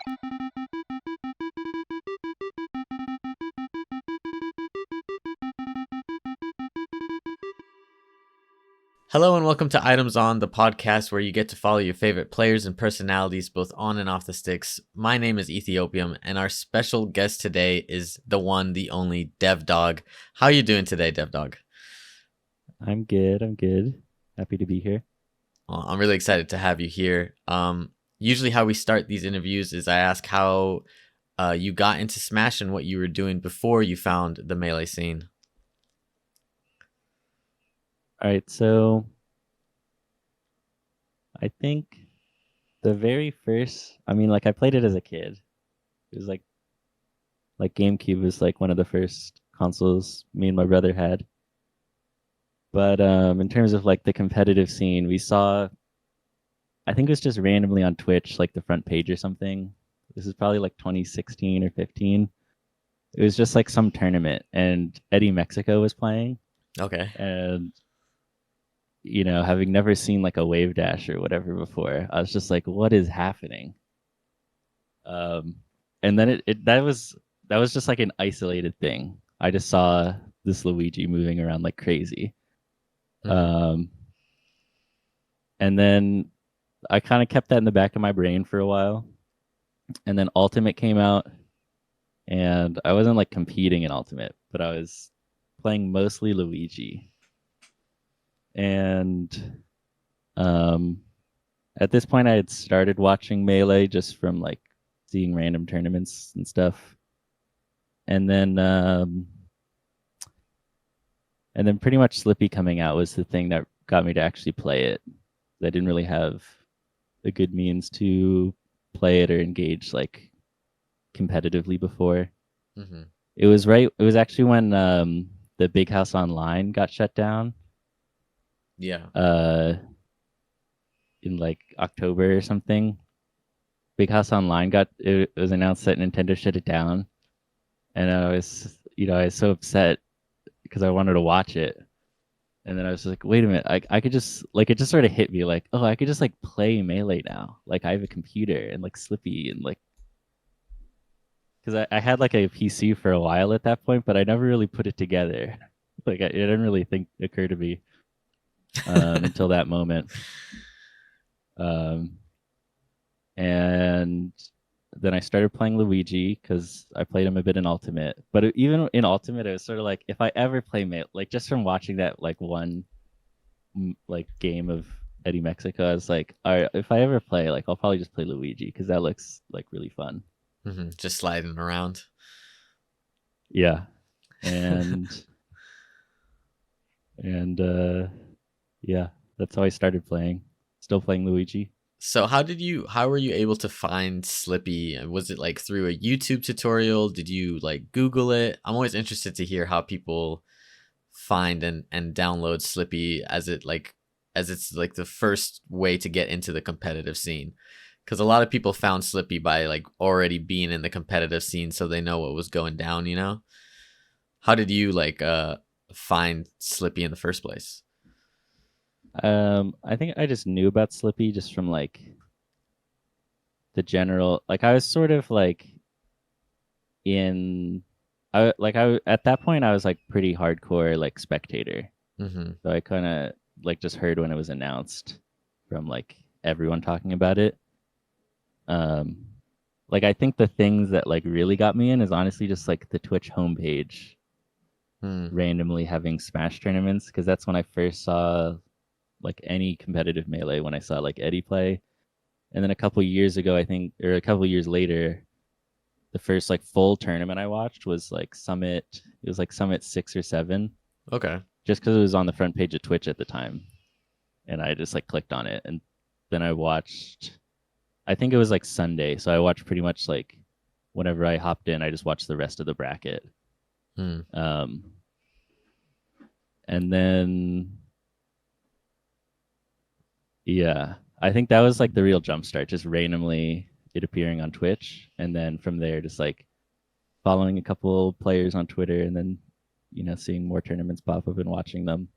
Hello and welcome to Items On, the podcast where you get to follow your favorite players and personalities both on and off the sticks. My name is Ethiopium, and our special guest today is the one, the only DevDogg. How are you doing today, DevDogg? I'm good. I'm good. Happy to be here. Well, I'm really excited to have you here. Usually how we start these interviews is I ask how you got into Smash and what you were doing before you found the Melee scene. All right. So I think the very first, I played it as a kid. It was like GameCube was like one of the first consoles me and my brother had. But in terms of like the competitive scene, we saw, I think it was just randomly on Twitch, like the front page or something. This is probably like 2016 or 15. It was just like some tournament, and Eddie Mexico was playing. Okay. And having never seen like a wave dash or whatever before, I was just like, what is happening? And then that was just like an isolated thing. I just saw this Luigi moving around like crazy. Mm-hmm. And then I kind of kept that in the back of my brain for a while. And then Ultimate came out, and I wasn't like competing in Ultimate, but I was playing mostly Luigi. And at this point I had started watching Melee just from like seeing random tournaments and stuff. And then pretty much Slippi coming out was the thing that got me to actually play it. I didn't really have a good means to play it or engage like competitively before. Mm-hmm. It was actually when the Big House Online got shut down. Yeah. In like October or something. Big House Online it was announced that Nintendo shut it down, and I was so upset because I wanted to watch it, and then I was like, wait a minute, I could just like, it just sort of hit me like, oh, I could just like play Melee now, like I have a computer and like Slippi, and like, because I had like a PC for a while at that point, but I never really put it together. Like it didn't really occur to me until that moment. And then I started playing Luigi because I played him a bit in Ultimate. But even in Ultimate, it was sort of like, if I ever play like just from watching that like one like game of Eddie Mexico, I was like, all right, if I ever play, like I'll probably just play Luigi because that looks like really fun. Mm-hmm. Just sliding around. Yeah, and and yeah, that's how I started playing. Still playing Luigi. So how were you able to find Slippi? Was it like through a YouTube tutorial? Did you like Google it? I'm always interested to hear how people find and download Slippi as it's like the first way to get into the competitive scene. Because a lot of people found Slippi by like already being in the competitive scene, so they know what was going down, you know? How did you like find Slippi in the first place? I think I just knew about Slippi just from like the general, like I was sort of like in I at that point I was like pretty hardcore like spectator. Mm-hmm. So I kind of like just heard when it was announced from like everyone talking about it. Um like I think the things that like really got me in is honestly just like the Twitch homepage Hmm. randomly having Smash tournaments, because that's when I first saw like any competitive Melee, when I saw like Eddie play. And then a couple years ago, I think, or a couple years later, the first like full tournament I watched was like Summit. It was like Summit 6 or 7, Okay. just because it was on the front page of Twitch at the time, and I just like clicked on it, and then I watched. I think it was like Sunday, so I watched pretty much like whenever I hopped in, I just watched the rest of the bracket. Hmm. Um, and then yeah, I think that was like the real jump start, just randomly it appearing on Twitch, and then from there, just like following a couple players on Twitter, and then seeing more tournaments pop up and watching them.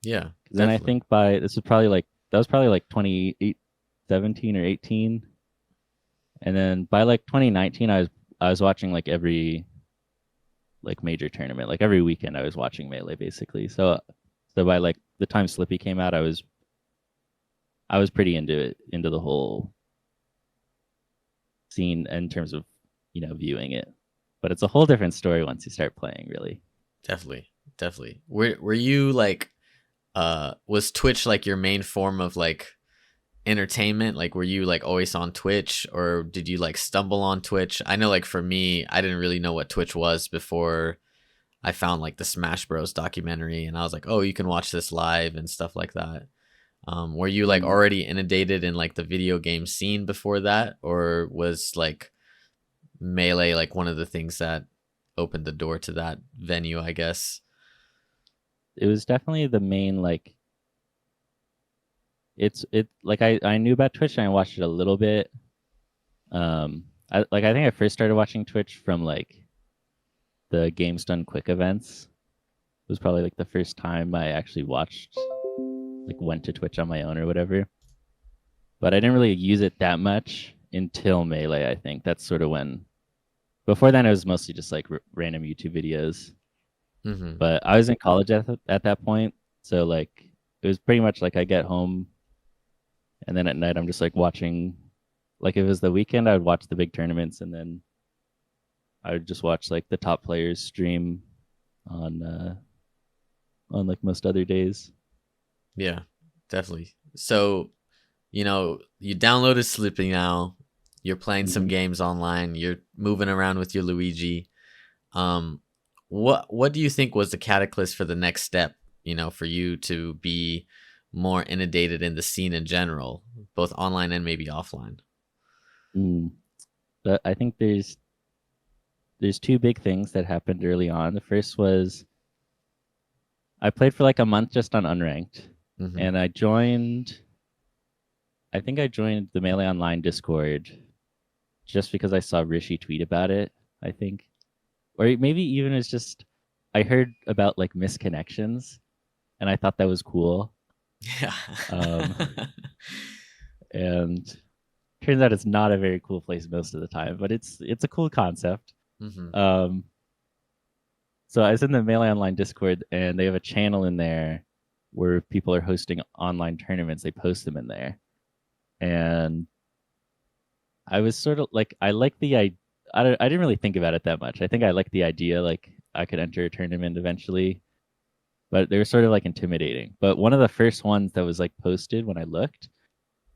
Yeah, Then I definitely. think by this was probably like 2017 or 18. And then by like 2019, I was watching like every like major tournament, like every weekend I was watching Melee basically. So by like the time Slippy came out, I was pretty into it, into the whole scene in terms of viewing it. But it's a whole different story once you start playing, really. Definitely, definitely. Were you like was Twitch like your main form of like entertainment? Like were you like always on Twitch, or did you like stumble on Twitch? I know like for me, I didn't really know what Twitch was before I found like the Smash Bros documentary, and I was like, "Oh, you can watch this live and stuff like that." Were you like Mm. already inundated in like the video game scene before that, or was like Melee like one of the things that opened the door to that venue, I guess? It was definitely the main like it like I knew about Twitch and I watched it a little bit. I think I first started watching Twitch from like the Games Done Quick events. It was probably like the first time I actually watched, like went to Twitch on my own or whatever. But I didn't really use it that much until Melee. I think that's sort of when. Before then, it was mostly just like random YouTube videos. Mm-hmm. But I was in college at that point, so like it was pretty much like I get home and then at night I'm just like watching. Like if it was the weekend, I would watch the big tournaments, and then I would just watch like the top players stream on like most other days. Yeah, definitely. So, you downloaded Slippy now. You're playing some Hmm. games online. You're moving around with your Luigi. Um, what do you think was the catalyst for the next step? For you to be more inundated in the scene in general, both online and maybe offline. Mm. But I think there's two big things that happened early on. The first was I played for like a month just on unranked, Mm-hmm. and I joined. I think I joined the Melee Online Discord just because I saw Rishi tweet about it. I think, or maybe even it's just I heard about like misconnections, and I thought that was cool. Yeah. Um, and turns out it's not a very cool place most of the time, but it's a cool concept. Mm-hmm. Um, so I was in the Melee Online Discord, and they have a channel in there where people are hosting online tournaments. They post them in there, and I was sort of like, I like the I didn't really think about it that much. I think I like the idea, like I could enter a tournament eventually, but they were sort of like intimidating. But one of the first ones that was like posted when I looked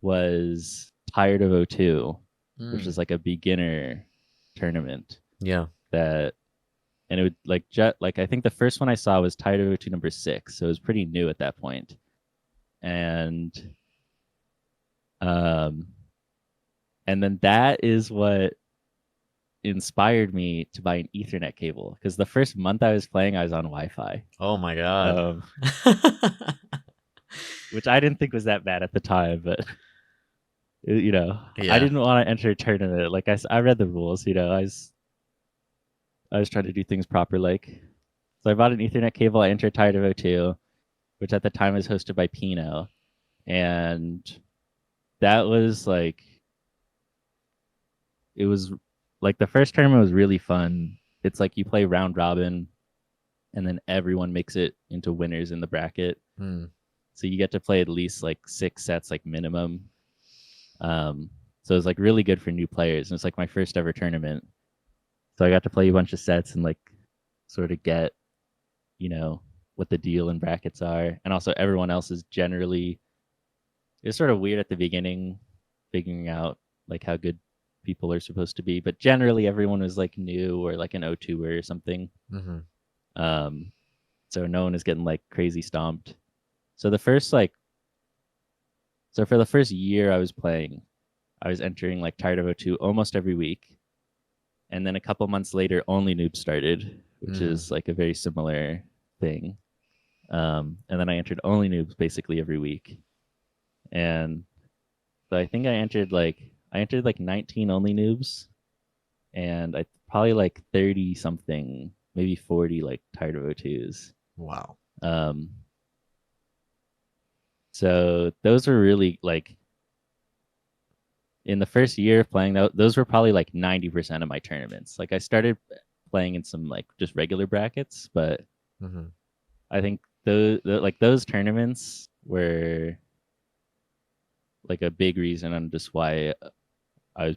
was Tired of O2, which Mm. is like a beginner tournament Yeah. that, and it would like like I think the first one I saw was Tired of O2 number 6, so it was pretty new at that point. And um and then that is what inspired me to buy an Ethernet cable, because the first month I was playing, I was on Wi-Fi, Oh my god. um, which I didn't think was that bad at the time. But I Yeah. didn't want to enter a tournament. Like I read the rules. I was trying to do things proper. Like, so I bought an Ethernet cable. I entered Tired of O2, which at the time was hosted by Pino, and that was like it was like the first tournament was really fun. It's like you play round robin, and then everyone makes it into winners in the bracket. Mm. So you get to play at least like 6 sets, like minimum. So it's like really good for new players, and it's like my first ever tournament. So I got to play a bunch of sets and like sort of get, you know, what the deal in brackets are, and also everyone else is generally. It's sort of weird at the beginning, figuring out like how good people are supposed to be, but generally everyone was like new or like an O2 or something. Mm-hmm. Um, so no one is getting like crazy stomped. So the first like so for the first year I was playing, I was entering like Tired of O2 almost every week. And then a couple months later, OnlyNoobs started, which Mm. is like a very similar thing. And then I entered OnlyNoobs basically every week. And so I think I entered like 19 OnlyNoobs, and I probably like 30 something, maybe 40 like Tired of O2s. Wow. Um, so those were really like in the first year of playing, those were probably like 90% of my tournaments. Like I started playing in some like just regular brackets, but Hmm. I think like those tournaments were like a big reason on just why I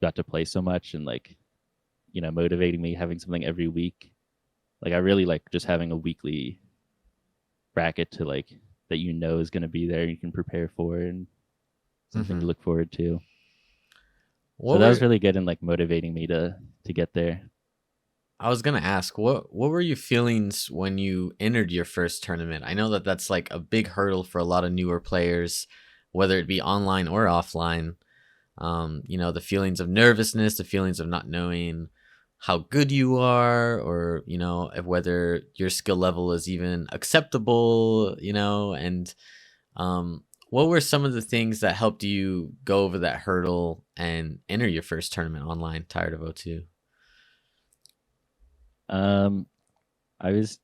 got to play so much and like motivating me having something every week. Like I really like just having a weekly bracket to like that is going to be there, you can prepare for, and something to Hmm. look forward to. So What that was were really good in like motivating me to get there. I was gonna ask what were your feelings when you entered your first tournament? I know that that's like a big hurdle for a lot of newer players, whether it be online or offline. The feelings of nervousness, the feelings of not knowing how good you are, or of whether your skill level is even acceptable. And what were some of the things that helped you go over that hurdle and enter your first tournament online, Tired of O2? Um, I was,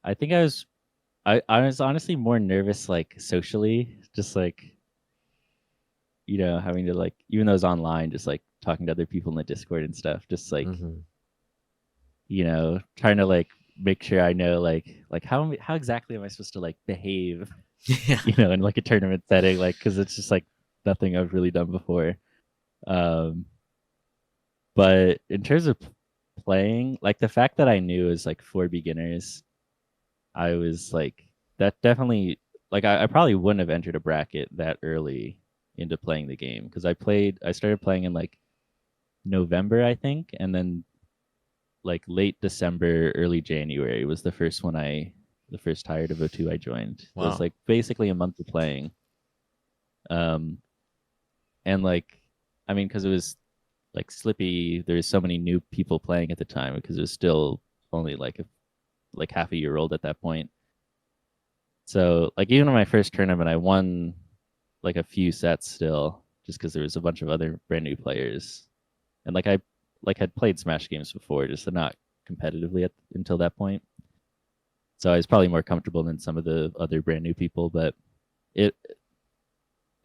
I think I was honestly more nervous like socially, just like having to like even though it's online, just like talking to other people in the Discord and stuff, just like Hmm. trying to like make sure I know like how exactly am I supposed to like behave, Yeah. in like a tournament setting, like because it's just like nothing I've really done before. Um, but in terms of playing, like the fact that I knew is like for beginners, I was like that definitely like I probably wouldn't have entered a bracket that early into playing the game because I started playing in like November, I think, and then like late December, early January was the first Tired of O2 I joined. So it's Wow. like basically a month of playing. Um, and like, I mean, because it was like Slippy, there's so many new people playing at the time because it was still only like half a year old at that point. So like even in my first tournament, I won like a few sets still, just because there was a bunch of other brand new players, and like I like had played Smash games before, just not competitively until that point. So I was probably more comfortable than some of the other brand new people, but it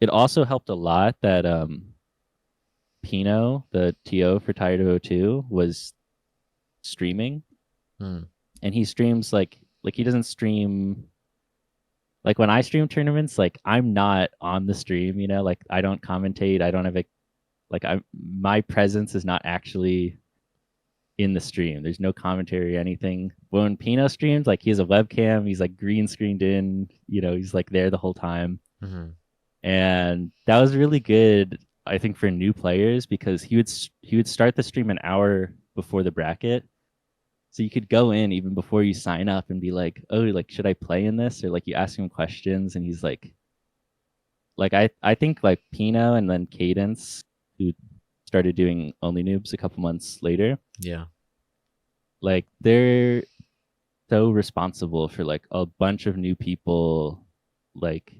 it also helped a lot that Pino, the TO for Tired of O2, was streaming, Hmm. and he streams like he doesn't stream like when I stream tournaments, like I'm not on the stream, like I don't commentate, I don't have a like I my presence is not actually in the stream. There's no commentary or anything. When Pino streams, like he has a webcam, he's like green screened in, he's like there the whole time. Hmm. And that was really good, I think, for new players because he would start the stream an hour before the bracket. So you could go in even before you sign up and be like, "Oh, like should I play in this?" Or like you ask him questions and he's like I think like Pino and then Cadence, who started doing OnlyNoobs a couple months later, Yeah. like they're so responsible for like a bunch of new people, like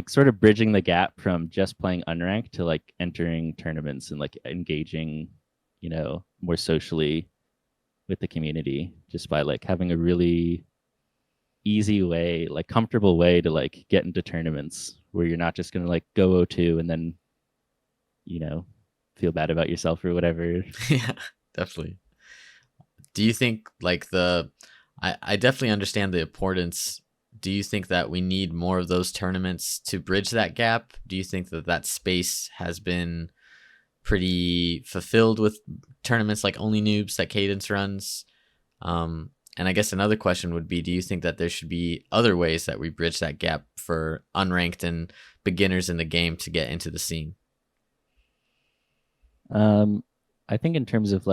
sort of bridging the gap from just playing unranked to like entering tournaments and like engaging, more socially with the community just by like having a really easy way, like comfortable way to like get into tournaments where you're not just gonna like go O2 and then, you know, feel bad about yourself or whatever. Yeah, definitely. Do you think like I definitely understand the importance. Do you think that we need more of those tournaments to bridge that gap? Do you think that that space has been pretty fulfilled with tournaments like Only Noobs that Cadence runs? And I guess another question would be, do you think that there should be other ways that we bridge that gap for unranked and beginners in the game to get into the scene? Um, I think in terms of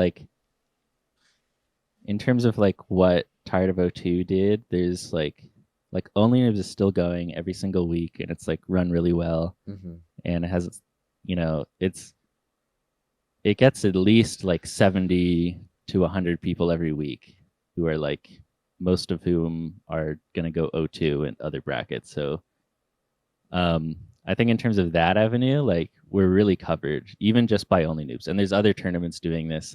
like what Tired of O2 did, there's like Only Noobs is still going every single week and it's like run really well Hmm. and it has it gets at least like 70 to 100 people every week who are like most of whom are going to go O2 and other brackets. So um I think in terms of that avenue, like we're really covered even just by Only Noobs. And there's other tournaments doing this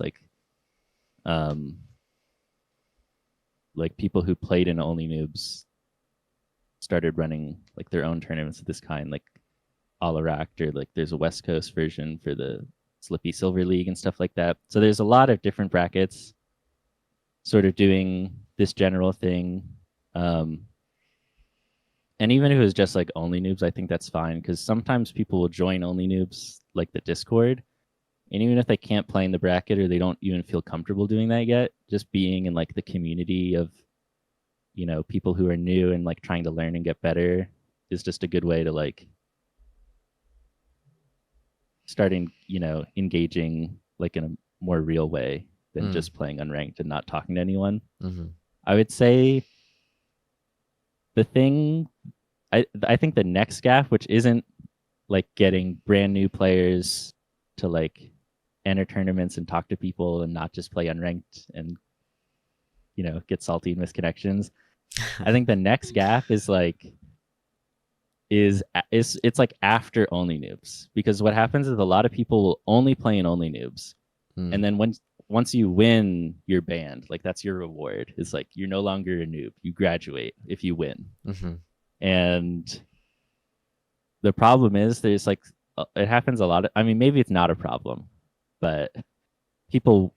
um like people who played in Only Noobs started running like their own tournaments of this kind. Like Alarak, or like there's a West Coast version for the Slippi Silver League and stuff like that. So there's a lot of different brackets sort of doing this general thing. Um, and even if it was just like only noobs, I think that's fine because sometimes people will join only noobs like the Discord. And even if they can't play in the bracket or they don't even feel comfortable doing that yet, just being in like the community of, people who are new and like trying to learn and get better is just a good way to like starting, engaging like in a more real way than just playing unranked and not talking to anyone. Mm-hmm. I would say the thing I think the next gap, which isn't like getting brand new players to like enter tournaments and talk to people and not just play unranked and get salty and miss connections. I think the next gap is like it's like after only noobs, because what happens is a lot of people will only play in only noobs, and then once you win, you're banned. Like that's your reward. It's like you're no longer a noob. You graduate if you win. Mm-hmm. And the problem is there's like it happens a lot. I mean, maybe it's not a problem, but people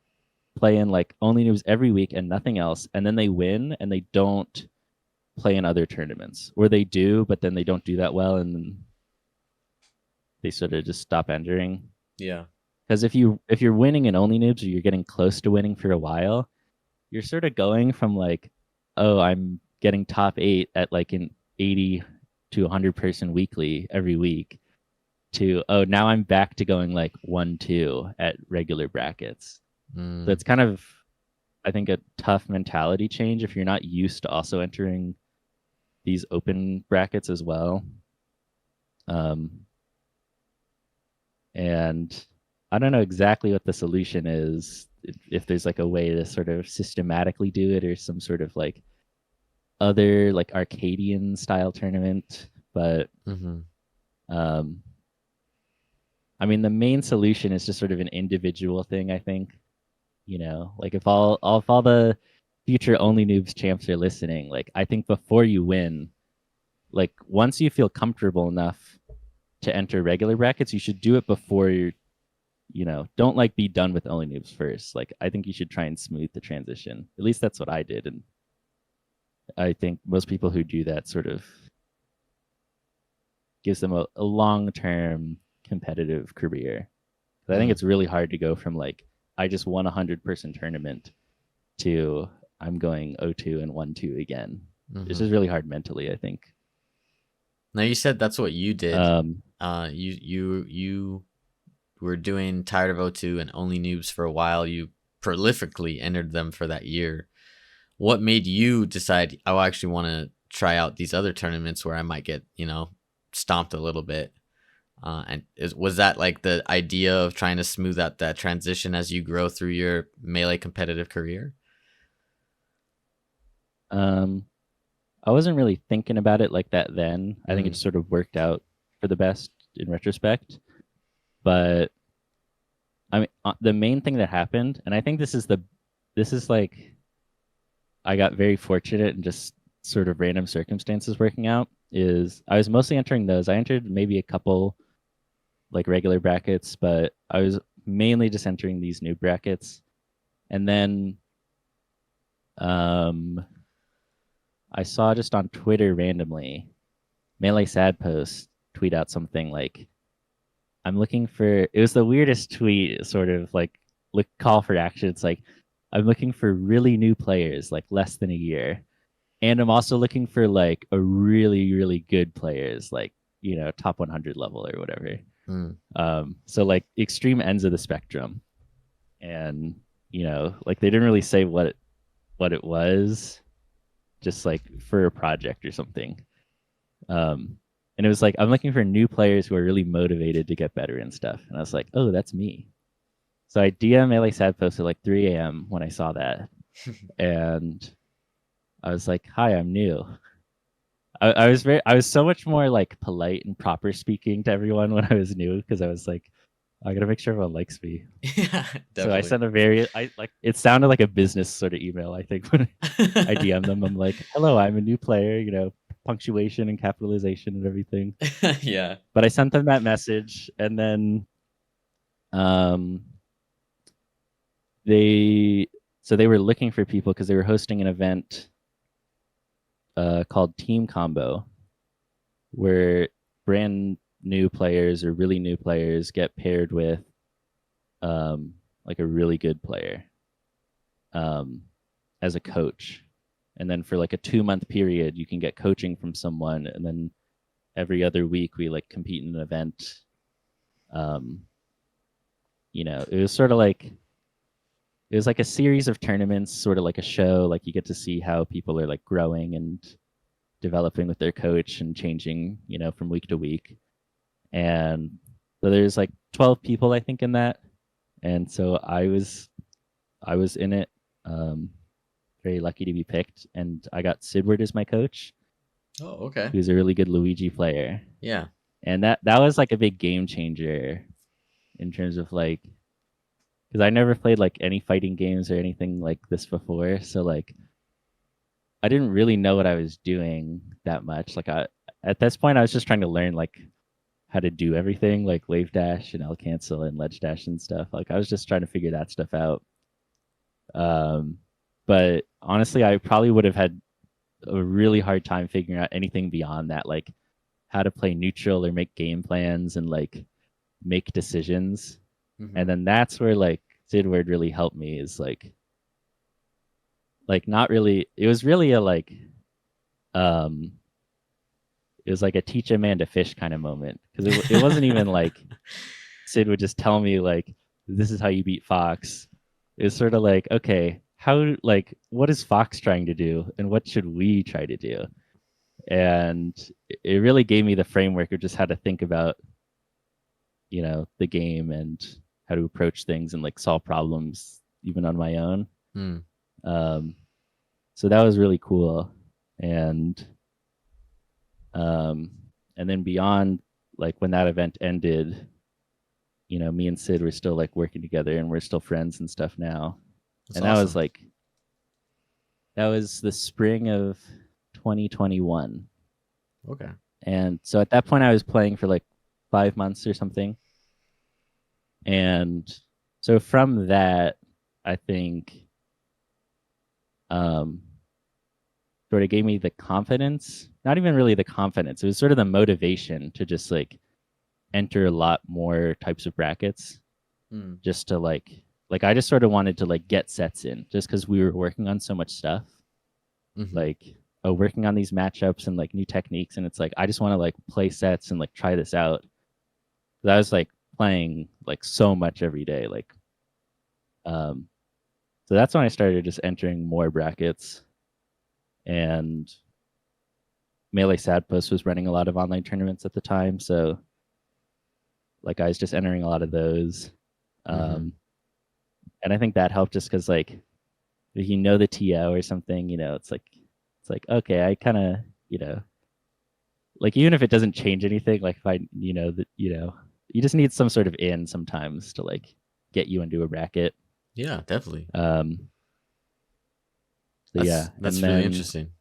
play in like only noobs every week and nothing else, and then they win and they don't play in other tournaments, or they do, but then they don't do that well, and they sort of just stop entering. Yeah. Because if you're winning in only noobs, or you're getting close to winning for a while, you're sort of going from like, oh, I'm getting top 8 at like an 80 to 100 person weekly every week, to, oh, now I'm back to going like 1-2 at regular brackets. So it's kind of, I think, a tough mentality change if you're not used to also entering these open brackets as well. And I don't know exactly what the solution is, if there's like a way to sort of systematically do it, or some sort of like other like Arcadian style tournament. But I mean, the main solution is just sort of an individual thing, I think. Like if all the future only noobs champs are listening, like I think before you win, like once you feel comfortable enough to enter regular brackets, you should do it before you're, don't like be done with only noobs first. Like I think you should try and smooth the transition. At least that's what I did, and I think most people who do that sort of gives them a long-term competitive career. I think it's really hard to go from like, I just won a 100-person tournament to I'm going 0-2 and 1-2 again. It's just really hard mentally, I think. Now you said that's what you did. You were doing Tired of 0-2 and Only Noobs for a while. You prolifically entered them for that year. What made you decide, I actually want to try out these other tournaments where I might get, stomped a little bit? Was that like the idea of trying to smooth out that transition as you grow through your Melee competitive career? I wasn't really thinking about it like that then. I think it just sort of worked out for the best in retrospect. But I mean, the main thing that happened, and I think this is like, I got very fortunate and just sort of random circumstances working out, is I was mostly entering those. I entered maybe a couple like regular brackets, but I was mainly just entering these new brackets. And then I saw just on Twitter randomly, Melee Sad Post tweet out something like, I'm looking for, it was the weirdest tweet, sort of like call for action. It's like, I'm looking for really new players, like less than a year. And I'm also looking for like a really, really good players, like, top 100 level or whatever. So like extreme ends of the spectrum. And, like they didn't really say what it was, just like for a project or something. And it was like, I'm looking for new players who are really motivated to get better and stuff. And I was like, oh, that's me. So I DM Melee Sad Post at like 3 a.m. when I saw that. And I was like, hi, I'm new. I was so much more like polite and proper speaking to everyone when I was new, because I was like, I gotta make sure everyone likes me. Yeah, definitely. So I sent it sounded like a business sort of email, I think, when I DM them. I'm like, hello, I'm a new player, punctuation and capitalization and everything. Yeah. But I sent them that message, and then um, they were looking for people because they were hosting an event called Team Combo, where brand new players or really new players get paired with like a really good player as a coach. And then for like a 2-month period, you can get coaching from someone. And then every other week we like compete in an event. It was sort of like, it was like a series of tournaments, sort of like a show. Like you get to see how people are like growing and developing with their coach and changing, from week to week. And so there's like 12 people, I think, in that. And so I was in it. Very lucky to be picked, and I got Siddward as my coach. Oh, okay. Who's a really good Luigi player. Yeah. And that was like a big game changer in terms of like, because I never played like any fighting games or anything like this before. So like I didn't really know what I was doing that much. Like at this point I was just trying to learn like how to do everything, like wave dash and L cancel and ledge dash and stuff. Like I was just trying to figure that stuff out. But honestly, I probably would have had a really hard time figuring out anything beyond that, like how to play neutral or make game plans and like make decisions. Mm-hmm. And then that's where like Siddward really helped me, is like not really, it was really a like it was like a teach a man to fish kind of moment, because it wasn't even like Sid would just tell me like, this is how you beat Fox. It was sort of like, okay, what is Fox trying to do and what should we try to do? And it really gave me the framework of just how to think about, the game and how to approach things and like solve problems even on my own. So that was really cool. And then beyond, like when that event ended, me and Sid were still like working together and we're still friends and stuff now. That's awesome. That was the spring of 2021. Okay. And so at that point I was playing for like 5 months or something. And so from that, I think sort of gave me the confidence, not even really the confidence. It was sort of the motivation to just like enter a lot more types of brackets, just to like I just sort of wanted to like get sets in, just because we were working on so much stuff, like working on these matchups and like new techniques, and it's like I just want to like play sets and like try this out. I was like playing like so much every day, like so that's when I started just entering more brackets. And Melee Sadpost was running a lot of online tournaments at the time, so like I was just entering a lot of those. And I think that helped, just because like if you know the TO or something, it's like okay, I kind of like, even if it doesn't change anything, like if I that you just need some sort of in sometimes to like get you into a bracket. Yeah, definitely. That's really interesting.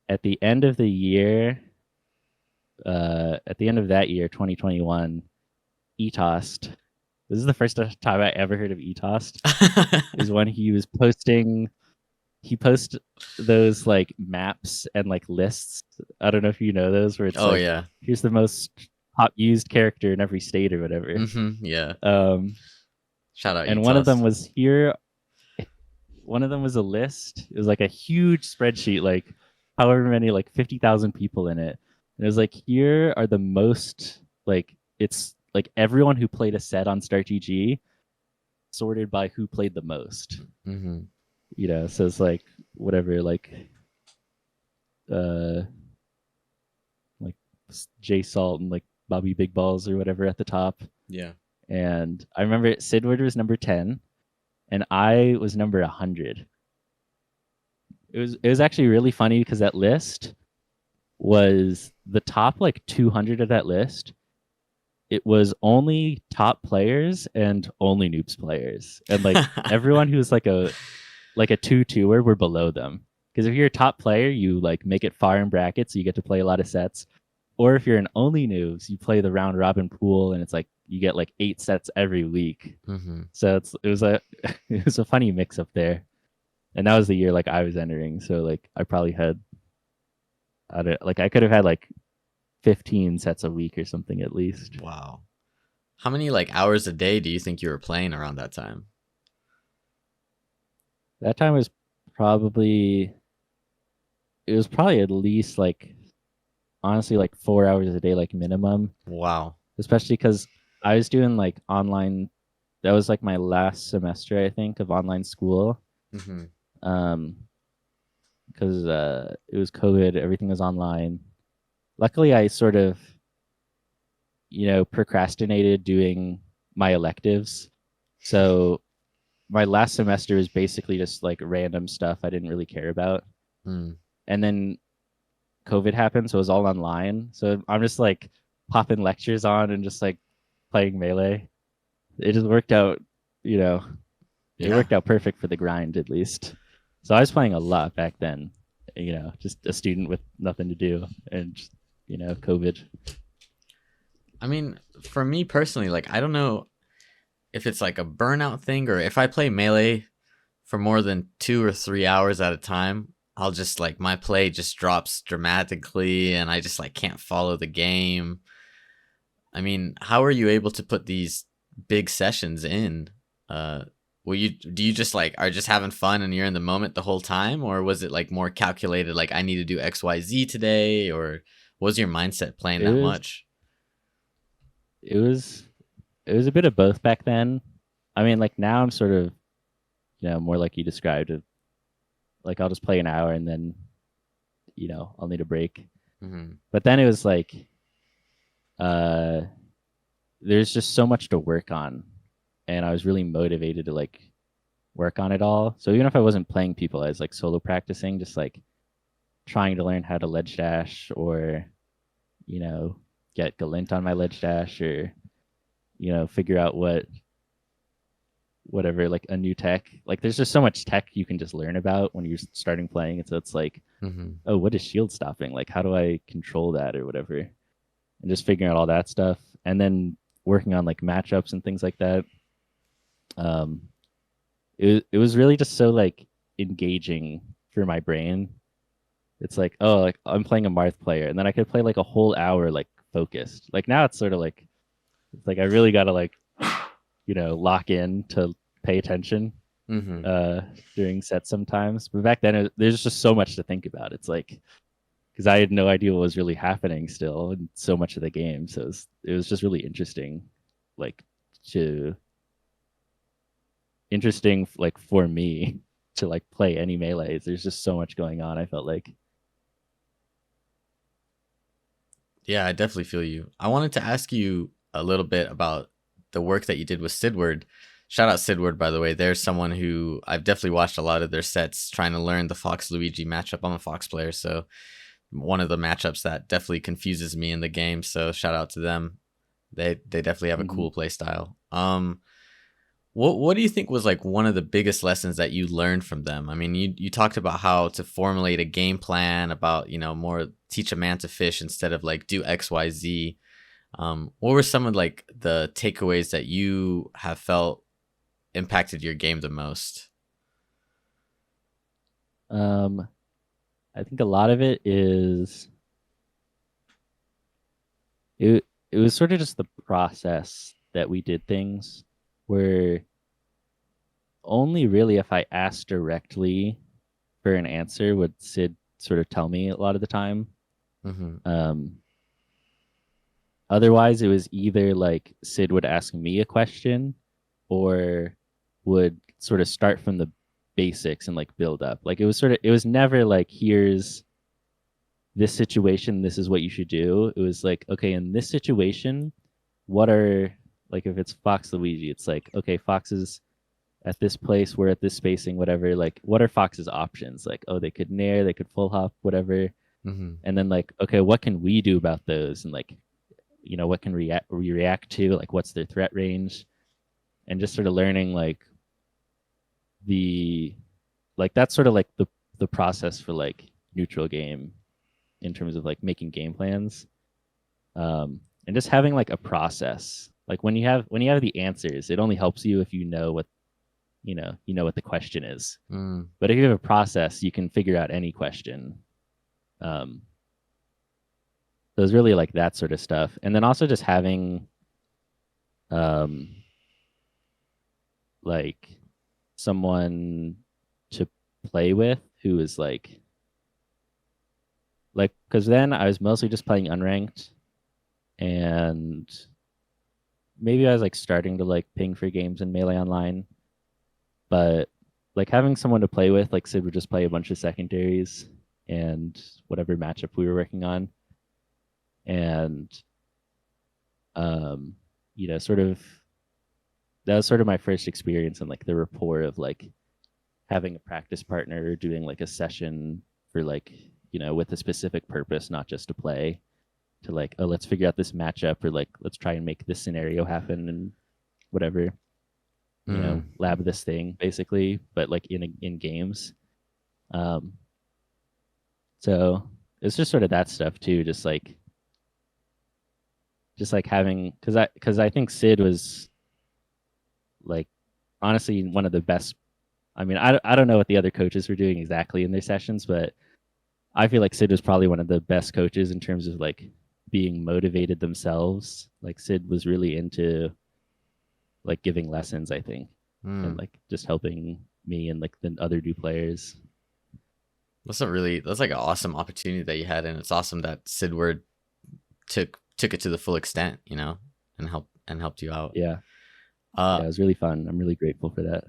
At the end of the year, at the end of that year, 2021, Etost. This is the first time I ever heard of Etost. Is when he was posting. He posts those like maps and like lists. I don't know if you know those, where it's yeah, here's the most top used character in every state or whatever. Yeah. Shout out. And Etost. one of them was here. One of them was a list. It was like a huge spreadsheet, like however many, like 50,000 people in it. And it was like, here are the most, like, it's like everyone who played a set on StartGG sorted by who played the most. So it's like whatever, like Jay Salt and like Bobby Big Balls or whatever at the top. Yeah. And I remember Siddward was number 10 and I was number 100. It was actually really funny, because that list was the top like 200 of that list. It was only top players and OnlyNoobs players, and like everyone who was like a 2-2er were below them. Because if you're a top player, you like make it far in brackets, so you get to play a lot of sets. Or if you're an only noobs, you play the round robin pool, and it's like you get like 8 sets every week. Mm-hmm. So it was a it was a funny mix up there. And that was the year like I was entering, so like I probably had I don't, like I could have had like 15 sets a week or something at least. Wow. How many like hours a day do you think you were playing around that time? That time was probably it was probably at least like honestly like 4 hours a day like minimum, Wow. especially because I was doing like online. That was like my last semester I think of online school. Mm-hmm. Um, because it was COVID, everything was online. Luckily, I sort of procrastinated doing my electives, so my last semester was basically just like random stuff I didn't really care about. Mm. And then COVID happened, so it was all online. So I'm just like popping lectures on and just like playing melee. It just worked out, you know, it Yeah. worked out perfect for the grind at least. So I was playing a lot back then, just a student with nothing to do and just, COVID. I mean, for me personally, like I don't know if it's like a burnout thing or if I play melee for more than 2 or 3 hours at a time, I'll just like my play just drops dramatically and I just like can't follow the game. I mean, how are you able to put these big sessions in? Uh do you just like are just having fun and you're in the moment the whole time, or was it like more calculated like I need to do XYZ today, or was your mindset playing It that was much? it was it was a bit of both back then. I mean, like now I'm sort of, more like you described it. Like I'll just play an hour and then, I'll need a break. Mhm. But then it was like uh there's just so much to work on, and I was really motivated to like work on it all. So even if I wasn't playing people, I was like solo practicing, just like trying to learn how to ledge dash or, you know, get Galint on my ledge dash or, figure out whatever, like a new tech. Like there's just so much tech you can just learn about when you're starting playing. And so it's like, Mhm. oh, what is shield stopping? Like how do I control that or whatever? And just figuring out all that stuff. And then working on like matchups and things like that. Um, it was really just so like engaging for my brain. It's like, oh, like I'm playing a Marth player, and then I could play like a whole hour like focused. Like now it's sort of like it's like I really got to like lock in to pay attention Mhm. uh during sets sometimes. But back then there's just so much to think about. It's like because I had no idea what was really happening still in so much of the game, so it was just really interesting, like to interesting like for me to like play any melees. There's just so much going on. I felt like. Yeah, I definitely feel you. I wanted to ask you a little bit about the work that you did with Siddward. Shout out Siddward, by the way. There's someone who I've definitely watched a lot of their sets trying to learn the Fox Luigi matchup. I'm a Fox player, so one of the matchups that definitely confuses me in the game. So shout out to them. They definitely have a Mhm. cool play style. What do you think was like one of the biggest lessons that you learned from them? I mean, you talked about how to formulate a game plan, about more teach a man to fish instead of like do XYZ. What were some of like the takeaways that you have felt impacted your game the most? um I think a lot of it is it was sort of just the process that we did things where only really if I asked directly for an answer would Sid sort of tell me a lot of the time. Mm-hmm. Um, Otherwise, it was either like Sid would ask me a question or would sort of start from the basics and like build up. Like it was never like, here's this situation, this is what you should do. It was like, okay, in this situation, what are like if it's Fox Luigi, it's like, okay, Fox is at this place, we're at this spacing, whatever. Like, what are Fox's options? Like, oh, they could nair, they could full hop, whatever. Mm-hmm. And then like, okay, what can we do about those? And like, what can we react to? Like, what's their threat range? And just sort of learning like the like that's sort of like the the process for like neutral game in terms of like making game plans, and just having like a process. Like when you have the answers, it only helps you if you know what what the question is. Mm. But if you have a process, you can figure out any question. Um, so it's really like that sort of stuff, and then also just having um, like someone to play with who is like because then I was mostly just playing unranked, and maybe I was like starting to like ping for games in Melee Online, but like having someone to play with, like Sid would just play a bunch of secondaries and whatever matchup we were working on, and sort of that was sort of my first experience in like the rapport of like having a practice partner doing like a session for like with a specific purpose, not just to play, to like, oh, let's figure out this matchup, or like let's try and make this scenario happen and whatever, lab this thing basically, but like in games. So it's just sort of that stuff too, just like having, because I think Sid was like honestly one of the best. I mean, I don't know what the other coaches were doing exactly in their sessions, but I feel like Sid was probably one of the best coaches in terms of like being motivated themselves. Like Sid was really into like giving lessons, I think, and like just helping me and like the other new players. That's like an awesome opportunity that you had, and it's awesome that Siddward took it to the full extent, and helped you out. Yeah. Yeah, it was really fun. I'm really grateful for that.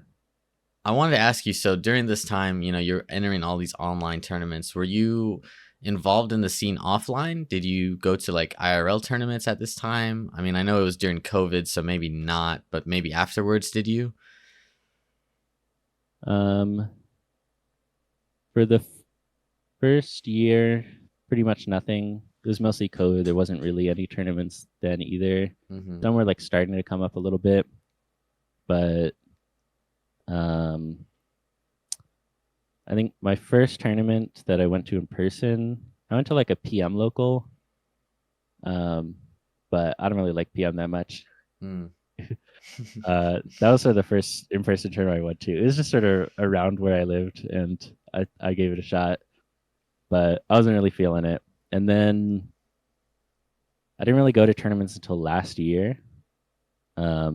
I wanted to ask you, so during this time, you're entering all these online tournaments. Were you involved in the scene offline? Did you go to like IRL tournaments at this time? I mean, I know it was during COVID, so maybe not, but maybe afterwards, did you? For the first year, pretty much nothing. It was mostly COVID. There wasn't really any tournaments then either. Mm-hmm. Some were like starting to come up a little bit, but I think my first tournament that I went to in person, I went to like a PM local, but I don't really like PM that much. That was sort of the first in-person tournament I went to. It was just sort of around where I lived, and I gave it a shot, but I wasn't really feeling it. And then I didn't really go to tournaments until last year. I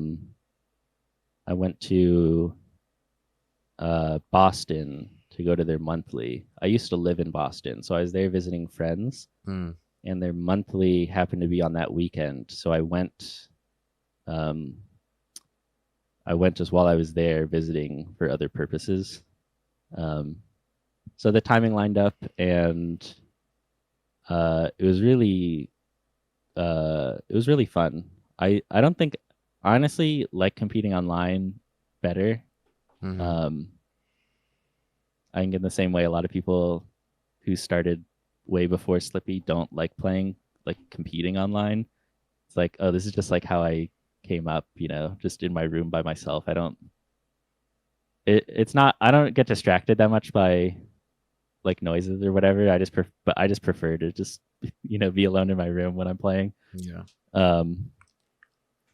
went to Boston to go to their monthly. I used to live in Boston, so I was there visiting friends, and their monthly happened to be on that weekend. So I went. I went just while I was there visiting for other purposes. So the timing lined up, and it was really fun. I don't think, honestly, like competing online better. I think in the same way a lot of people who started way before Slippi don't like playing, like competing online. It's like, oh, this is just like how I came up, just in my room by myself. It's not, I don't get distracted that much by like noises or whatever. I just prefer to just, be alone in my room when I'm playing. Yeah.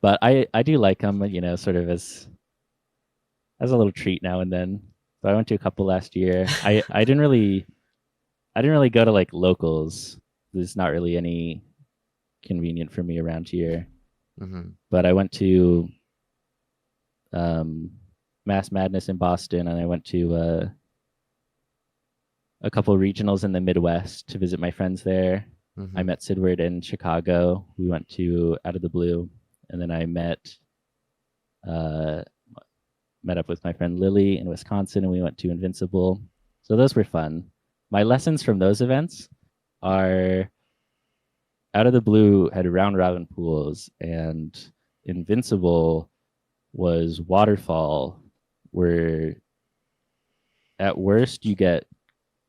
But I do like them, sort of as a little treat now and then. So I went to a couple last year. I didn't really go to like locals. There's not really any convenient for me around here. But I went to Mass Madness in Boston, and I went to a couple regionals in the Midwest to visit my friends there. I met Siddward in Chicago. We went to Out of the Blue, and then I met up with my friend Lily in Wisconsin, and we went to Invincible. So those were fun. My lessons from those events are Out of the Blue had round robin pools, and Invincible was waterfall, where at worst you get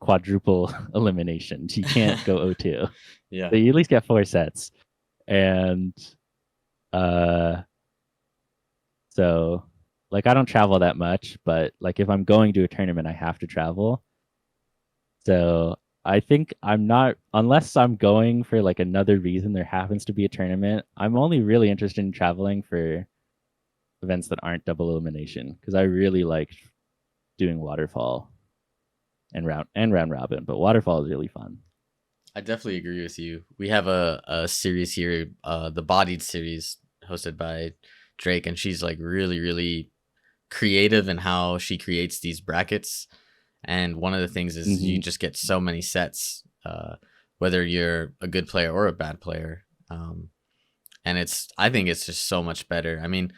quadruple eliminations. You can't go 0-2. Yeah. So you at least get 4 sets. And so like I don't travel that much, but like if I'm going to a tournament, I have to travel. So I think I'm not, unless I'm going for like another reason, there happens to be a tournament. I'm only really interested in traveling for events that aren't double elimination because I really like doing waterfall and round robin, but waterfall is really fun. I definitely agree with you. We have a series here, the Bodied series, hosted by Drake, and she's like really, really creative in how she creates these brackets. And one of the things is you Hmm. just get so many sets, whether you're a good player or a bad player. And I think it's just so much better. I mean,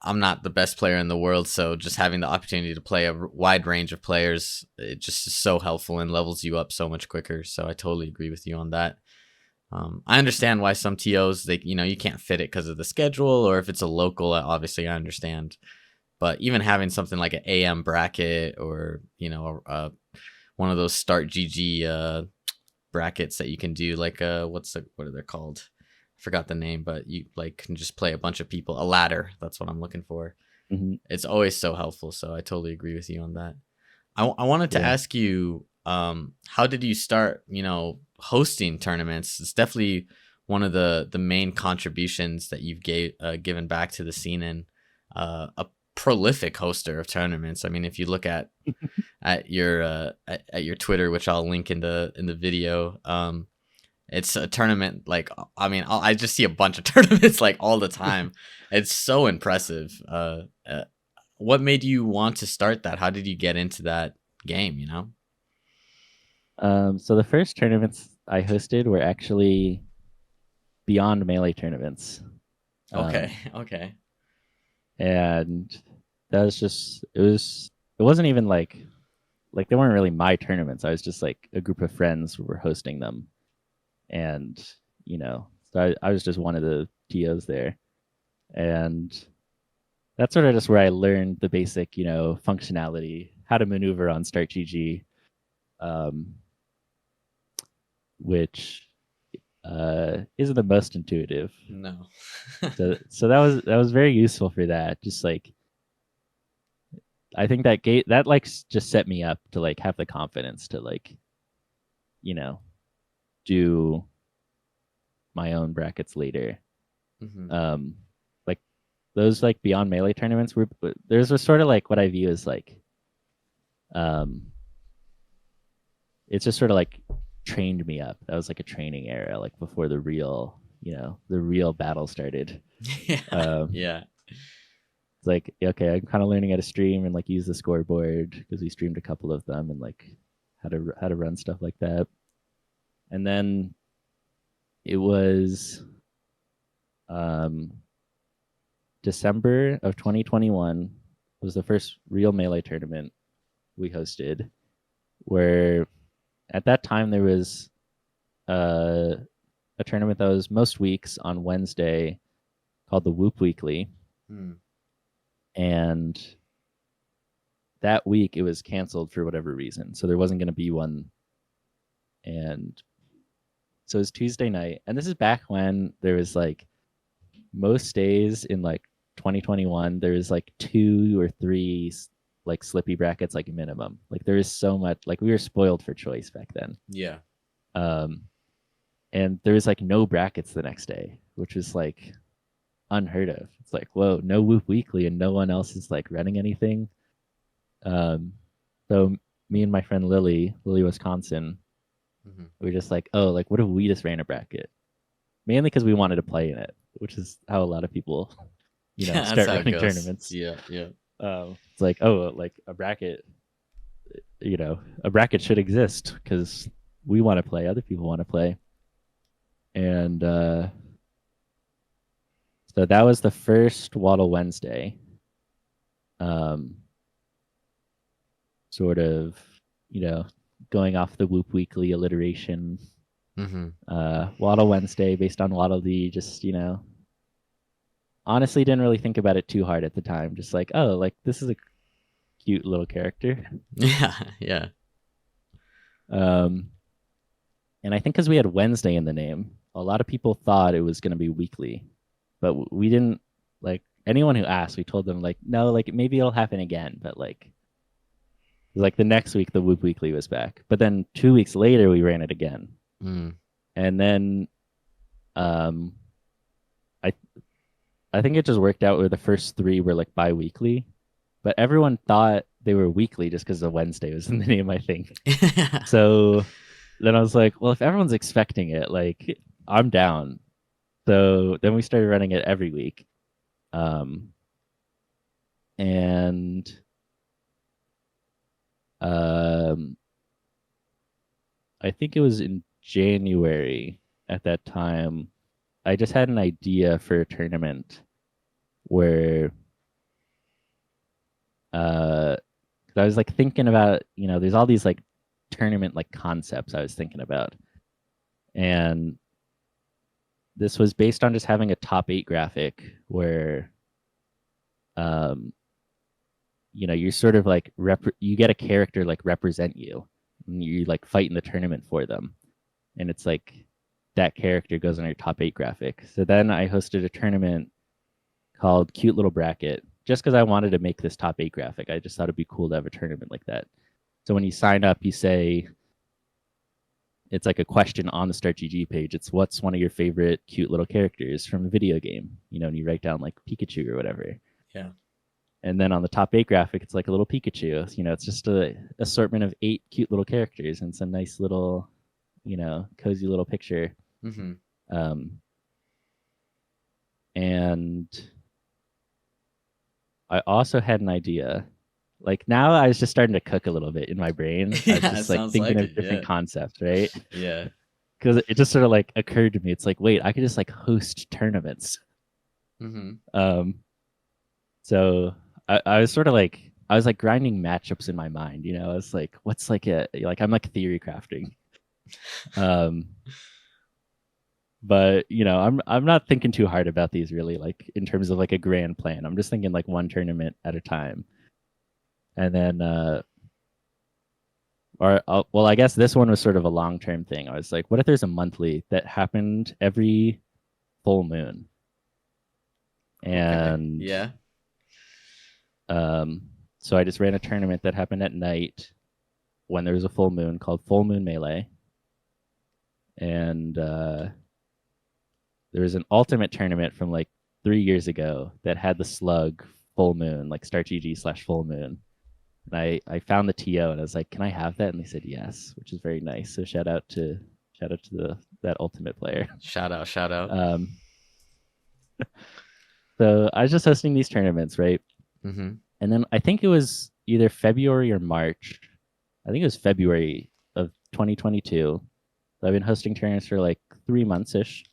I'm not the best player in the world, so just having the opportunity to play a wide range of players, it just is so helpful and levels you up so much quicker. So I totally agree with you on that. I understand why some TOs you can't fit it because of the schedule, or if it's a local, obviously I understand. But even having something like an AM bracket, or one of those start GG brackets that you can do, like what are they called? I forgot the name, but you like can just play a bunch of people. A ladder, that's what I'm looking for. Hmm. It's always so helpful. So I totally agree with you on that. I wanted to Yeah. ask you, how did you start, hosting tournaments? It's definitely one of the main contributions that you've given back to the scene, and a prolific hoster of tournaments. I mean, if you look at your Twitter, which I'll link in the video, it's a tournament like, I mean, I just see a bunch of tournaments like all the time. It's so impressive. What made you want to start that? How did you get into that game? So the first tournaments I hosted were actually beyond melee tournaments. Okay, Um, okay. and that was just it wasn't even like they weren't really my tournaments. I was just like a group of friends who were hosting them. And, so I was just one of the TOs there. And that's sort of just where I learned the basic, functionality, how to maneuver on Start GG, um, which isn't the most intuitive. No. So that was very useful for that. Just like I think that gate that like just set me up to like have the confidence to like you know do my own brackets later. Hmm. Um, like those like beyond melee tournaments were there's a sort of like what I view as like um, it's just sort of like trained me up. That was like a training era, like before the real battle started. Yeah, Um, yeah. it's like okay, I'm kind of learning how to stream and like use the scoreboard because we streamed a couple of them and like how to run stuff like that. And then it was um, December of 2021 was the first real melee tournament we hosted, where at that time there was a tournament that was most weeks on Wednesday called the Whoop Weekly, Hmm. and that week it was canceled for whatever reason, so there wasn't going to be one. And so it was Tuesday night, and this is back when there was like most days in like 2021 there was like two or three like slippy brackets like minimum. Like there is so much, like we were spoiled for choice back then. Yeah. um and there was like no brackets the next day, which was like unheard of. It's like, whoa, no Whoop Weekly and no one else is like running anything. um so me and my friend Lily Wisconsin, Hmm. we were just like, oh, like what if we just ran a bracket, mainly because we wanted to play in it, which is how a lot of people Yeah, that's start how it running goes. tournaments. Yeah, yeah. It's like, oh, like a bracket should exist because we want to play, other people want to play. And so that was the first Waddle Wednesday. Um, sort of, you know, going off the Whoop Weekly alliteration. Hmm. Waddle Wednesday based on Waddle Dee, just, honestly didn't really think about it too hard at the time. Just like, oh, like this is a cute little character. Yeah, yeah. Um, and I think because we had Wednesday in the name, a lot of people thought it was going to be weekly, but we didn't. Like anyone who asked, we told them like, no, like maybe it'll happen again, but like Like the next week, the Whoop Weekly was back, but then 2 weeks later, we ran it again, and then, I I think it just worked out where the first three were like bi-weekly, but everyone thought they were weekly just because the Wednesday was in the name, I think. So then I was like, well, if everyone's expecting it, like I'm down. So then we started running it every week. And I think it was in January at that time. I just had an idea for a tournament where I was like thinking about, there's all these like tournament like concepts I was thinking about. And this was based on just having a top 8 graphic where you're sort of like you get a character like represent you, and you like fight in the tournament for them, and it's like that character goes on your top 8 graphic. So then I hosted a tournament called Cute Little Bracket, just because I wanted to make this top 8 graphic. I just thought it'd be cool to have a tournament like that. So when you sign up, you say, it's like a question on the StartGG page. It's what's one of your favorite cute little characters from a video game, and you write down like Pikachu or whatever. Yeah. And then on the top 8 graphic, it's like a little Pikachu. It's just a assortment of 8 cute little characters, and it's a nice little, cozy little picture. And I also had an idea. Like now I was just starting to cook a little bit in my brain. I was just like thinking of different concepts, right? Yeah. Because it just sort of like occurred to me. It's like, wait, I could just like host tournaments. So I was sort of like, I was like grinding matchups in my mind, I was like, what's like I'm like theory crafting. But I'm not thinking too hard about these really, like in terms of like a grand plan. I'm just thinking like one tournament at a time. And then well, I guess this one was sort of a long-term thing. I was like, what if there's a monthly that happened every full moon? And yeah. So I just ran a tournament that happened at night when there was a full moon called Full Moon Melee. And there was an ultimate tournament from like 3 years ago that had the slug full moon, like StartGG/full moon. And I found the TO and I was like, can I have that? And they said yes, which is very nice. So shout out to that ultimate player. Shout out. So I was just hosting these tournaments, right? And then I think it was either February or March. I think it was February of 2022. So I've been hosting tournaments for like 3 months ish.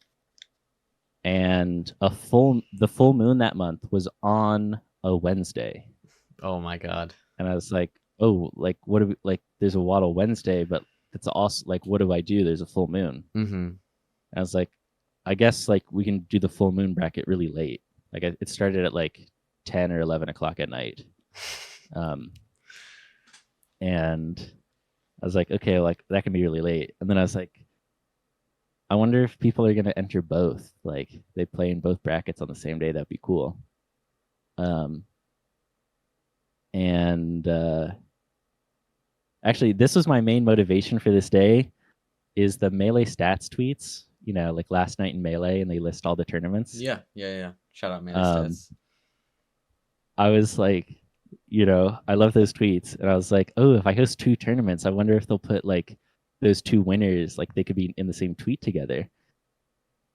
And the full moon that month was on a Wednesday. Oh my God. And I was like, oh, like what do we, like there's a Waddle Wednesday, but it's also like, what do I do? There's a full moon. And I was like, I guess like we can do the full moon bracket really late. Like it started at like 10 or 11 o'clock at night. And I was like, okay, like that can be really late. And then I was like, I wonder if people are going to enter both. Like they play in both brackets on the same day. That'd be cool. And actually, this was my main motivation for this day, is the Melee stats tweets. Like last night in Melee, and they list all the tournaments. Yeah. Shout out Melee stats. I was like, I love those tweets, and I was like, oh, if I host 2 tournaments, I wonder if they'll put like those 2 winners, like they could be in the same tweet together.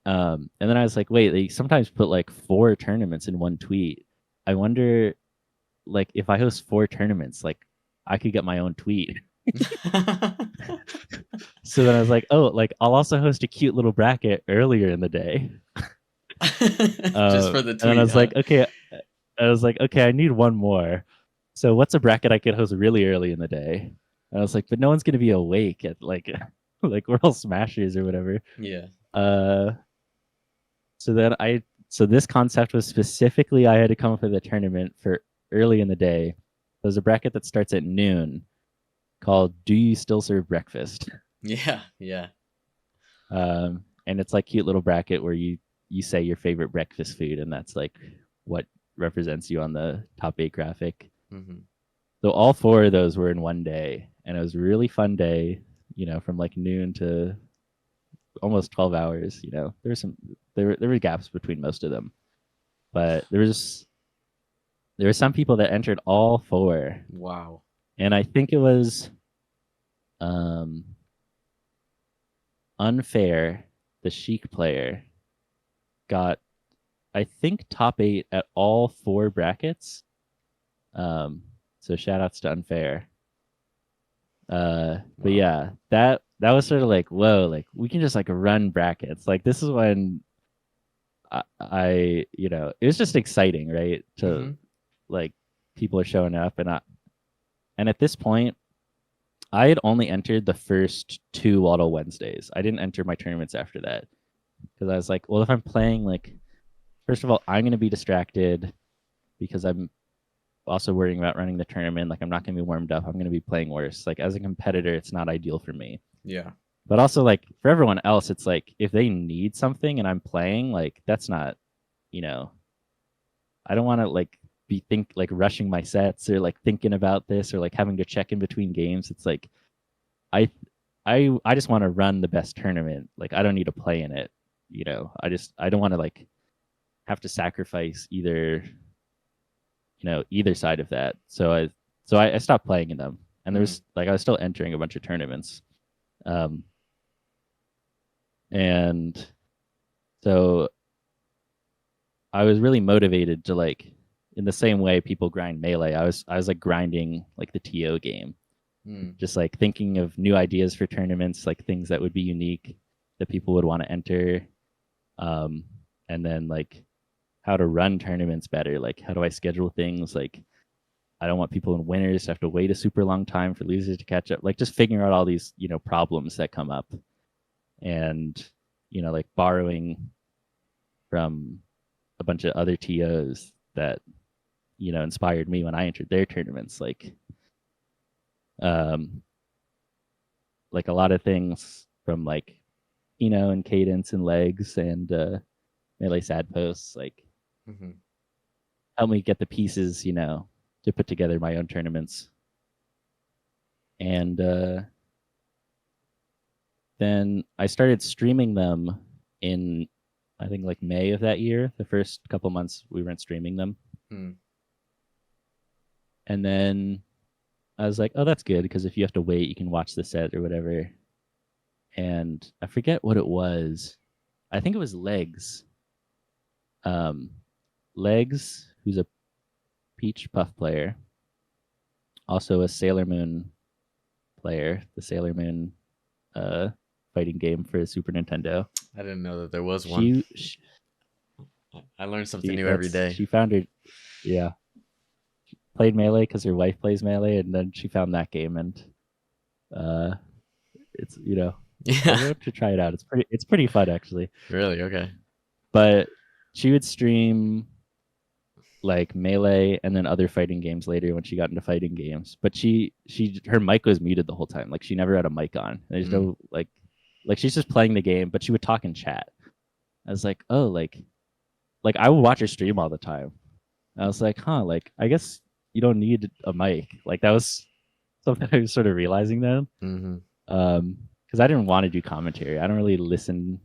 And then I was like, wait, they sometimes put like 4 tournaments in one tweet. I wonder, like, if I host 4 tournaments, like I could get my own tweet. So then I was like, oh, like I'll also host a cute little bracket earlier in the day. Just for the tweet. And I was like, okay. I need one more. So what's a bracket I could host really early in the day? And I was like, but no one's gonna be awake at like like World Smashers or whatever. Yeah. So this concept was specifically I had to come up with a tournament for early in the day. There's a bracket that starts at noon called "Do You Still Serve Breakfast?" Yeah. And it's like cute little bracket where you say your favorite breakfast food, and that's like what represents you on the top 8 graphic. So all four of those were in one day, and it was a really fun day. From like noon to almost 12 hours. There were gaps between most of them, but there were some people that entered all four, Wow. and I think it was um, unfair. The Sheik player got, I think, top 8 at all four brackets. So shout outs to unfair. But Wow. yeah, that was sort of like, whoa, like we can just like run brackets. Like this is when it was just exciting, right? To Mm-hmm. like people are showing up, and at this point, I had only entered the first two Waddle Wednesdays. I didn't enter my tournaments after that because I was like, well, if I'm playing, like, first of all, I'm going to be distracted because I'm also worrying about running the tournament. Like, I'm not going to be warmed up. I'm going to be playing worse. Like, as a competitor, it's not ideal for me. Yeah. But also, like, for everyone else, it's like if they need something and I'm playing, like, that's not, you know, I don't want to like rushing my sets or like thinking about this or like having to check in between games. It's like I I just want to run the best tournament. Like I don't need to play in it. I don't want to like have to sacrifice either side of that. So I stopped playing in them. And there Mm. was like I was still entering a bunch of tournaments. Um and so I was really motivated to like in the same way people grind melee. I was like grinding like the TO game. Mm. Just like thinking of new ideas for tournaments, like things that would be unique that people would want to enter. Um, and then like how to run tournaments better. Like how do I schedule things? Like I don't want people in winners to have to wait a super long time for losers to catch up. Like just figuring out all these, problems that come up. And, like borrowing from a bunch of other TOs that, inspired me when I entered their tournaments. Um, like a lot of things from like and cadence and legs and melee sad posts like Mm-hmm. help me get the pieces to put together my own tournaments. And then I started streaming them in I think like May of that year. The first couple months we weren't streaming them. Mm. And then I was like, oh, that's good because if you have to wait you can watch the set or whatever. And I forget what it was. I think it was legs. um Legs, who's a Peach Puff player, also a Sailor Moon player, the Sailor Moon uh, fighting game for Super Nintendo. I didn't know that there was one. She, she, I learn something she new every that's day. she found her, yeah, played Melee because her wife plays Melee, and then she found that game, and uh, it's Yeah. everyone should try it out. It's pretty fun actually. Really? Okay. But she would stream like Melee and then other fighting games later when she got into fighting games. But her mic was muted the whole time. Like she never had a mic on. There's Mm. no like she's just playing the game, but she would talk in chat. I was like, oh, like I would watch her stream all the time. I was like, huh, like I guess you don't need a mic. Like that was something I was sort of realizing then. Mm-hmm. Because I didn't want to do commentary. I don't really listen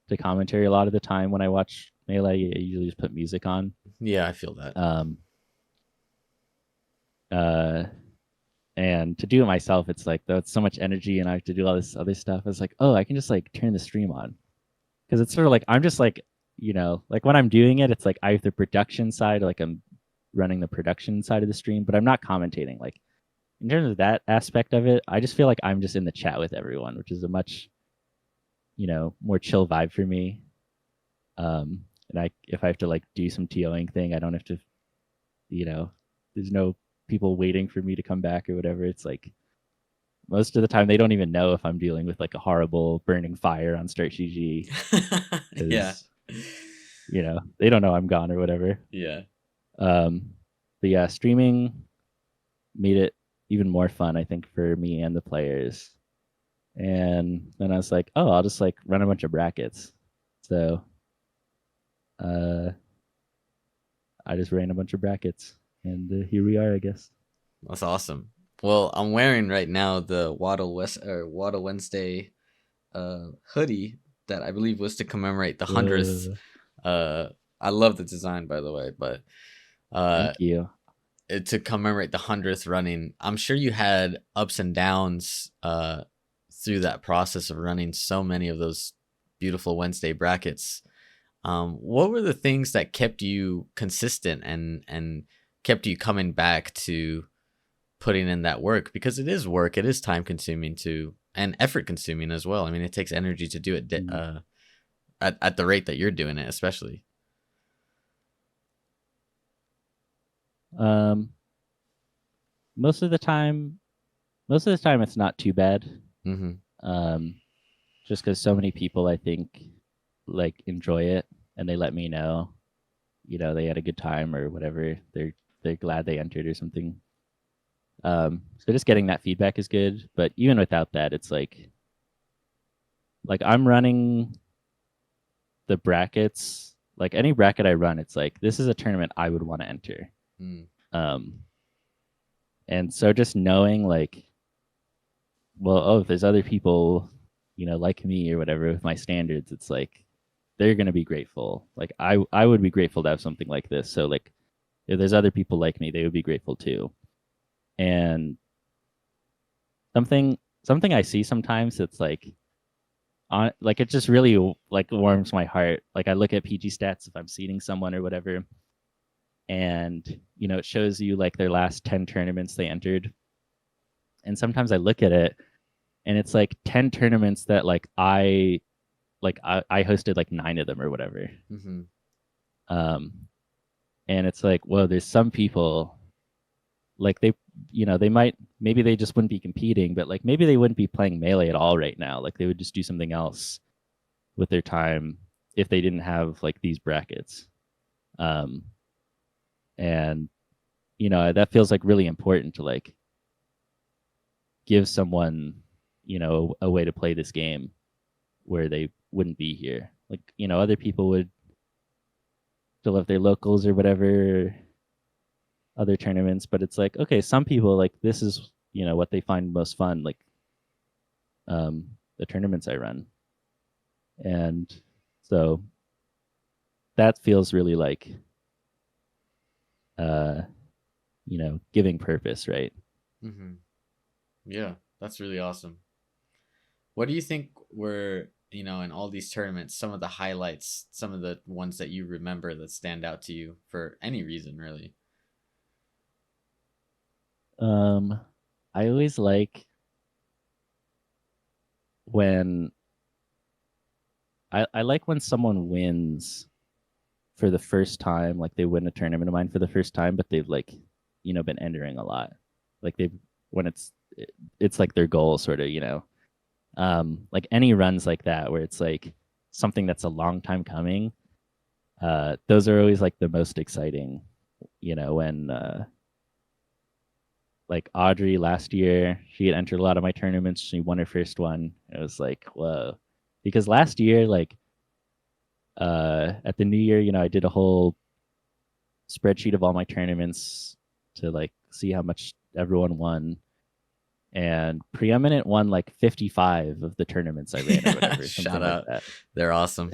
to commentary a lot of the time when I watch Melee. I usually just put music on. Yeah, I feel that. Uh, and to do it myself, it's like that's so much energy, and I have to do all this other stuff. It's like, oh, I can just like turn the stream on because it's sort of like I'm just like like when I'm doing it, it's like I have the production side, like I'm running the production side of the stream, but I'm not commentating. Like in terms of that aspect of it, I just feel like I'm just in the chat with everyone, which is a much more chill vibe for me. And if I have to like do some TOing thing, I don't have to, there's no people waiting for me to come back or whatever. It's like most of the time they don't even know if I'm dealing with like a horrible burning fire on Start GG Yeah. because they don't know I'm gone or whatever. Yeah. But yeah, streaming made it even more fun, I think, for me and the players. And then I was like, oh, I'll just like run a bunch of brackets. So I just ran a bunch of brackets, and here we are, I guess. That's awesome. Well, I'm wearing right now the Waddle Wednesday hoodie that I believe was to commemorate the 100th. Uh, Uh, I love the design, by the way, but uh, Thank you. to commemorate the 100th running, I'm sure you had ups and downs through that process of running so many of those beautiful Wednesday brackets. What were the things that kept you consistent and kept you coming back to putting in that work? Because it is work, it is time consuming too, and effort consuming as well. I mean, it takes energy to do it Mm. at the rate that you're doing it, especially. Um, most of the time, it's not too bad. Mm-hmm. Um, just because so many people, I think, like enjoy it and they let me know, they had a good time or whatever. They're glad they entered or something. So just getting that feedback is good. But even without that, it's like I'm running the brackets. Like any bracket I run, it's like this is a tournament I would want to enter. Mm. Um, and so just knowing like, well, oh, if there's other people, like me or whatever with my standards, it's like they're gonna be grateful. Like I would be grateful to have something like this. So like if there's other people like me, they would be grateful too. And something I see sometimes it's like it just really like warms my heart. Like I look at PG stats if I'm seeding someone or whatever, and it shows you like their last 10 tournaments they entered. And sometimes I look at it and it's like 10 tournaments that I hosted like 9 of them or whatever. Mm-hmm. Um and it's like, well, there's some people like they might, maybe they just wouldn't be competing, but like maybe they wouldn't be playing melee at all right now. Like they would just do something else with their time if they didn't have like these brackets. Um and that feels like really important to like give someone, a way to play this game where they wouldn't be here. Like, other people would still have their locals or whatever, other tournaments, but it's like, okay, some people like this is, what they find most fun, like the tournaments I run. And so that feels really like uh, giving purpose, right? Mm-hmm. Yeah, that's really awesome. What do you think were, in all these tournaments, some of the highlights, some of the ones that you remember that stand out to you for any reason, really? Um I always like when I like when someone wins for the first time, like they win a tournament of mine for the first time, but they've like, been entering a lot. Like they've when it's like their goal sort of, like any runs like that where it's like something that's a long time coming. Those are always like the most exciting, when like Audrey last year, she had entered a lot of my tournaments. She won her first one. It was like, whoa. Because last year, like at the new year, I did a whole spreadsheet of all my tournaments to like see how much everyone won. And Preeminent won like 55 of the tournaments I ran or whatever, something Shout like out. that. They're awesome.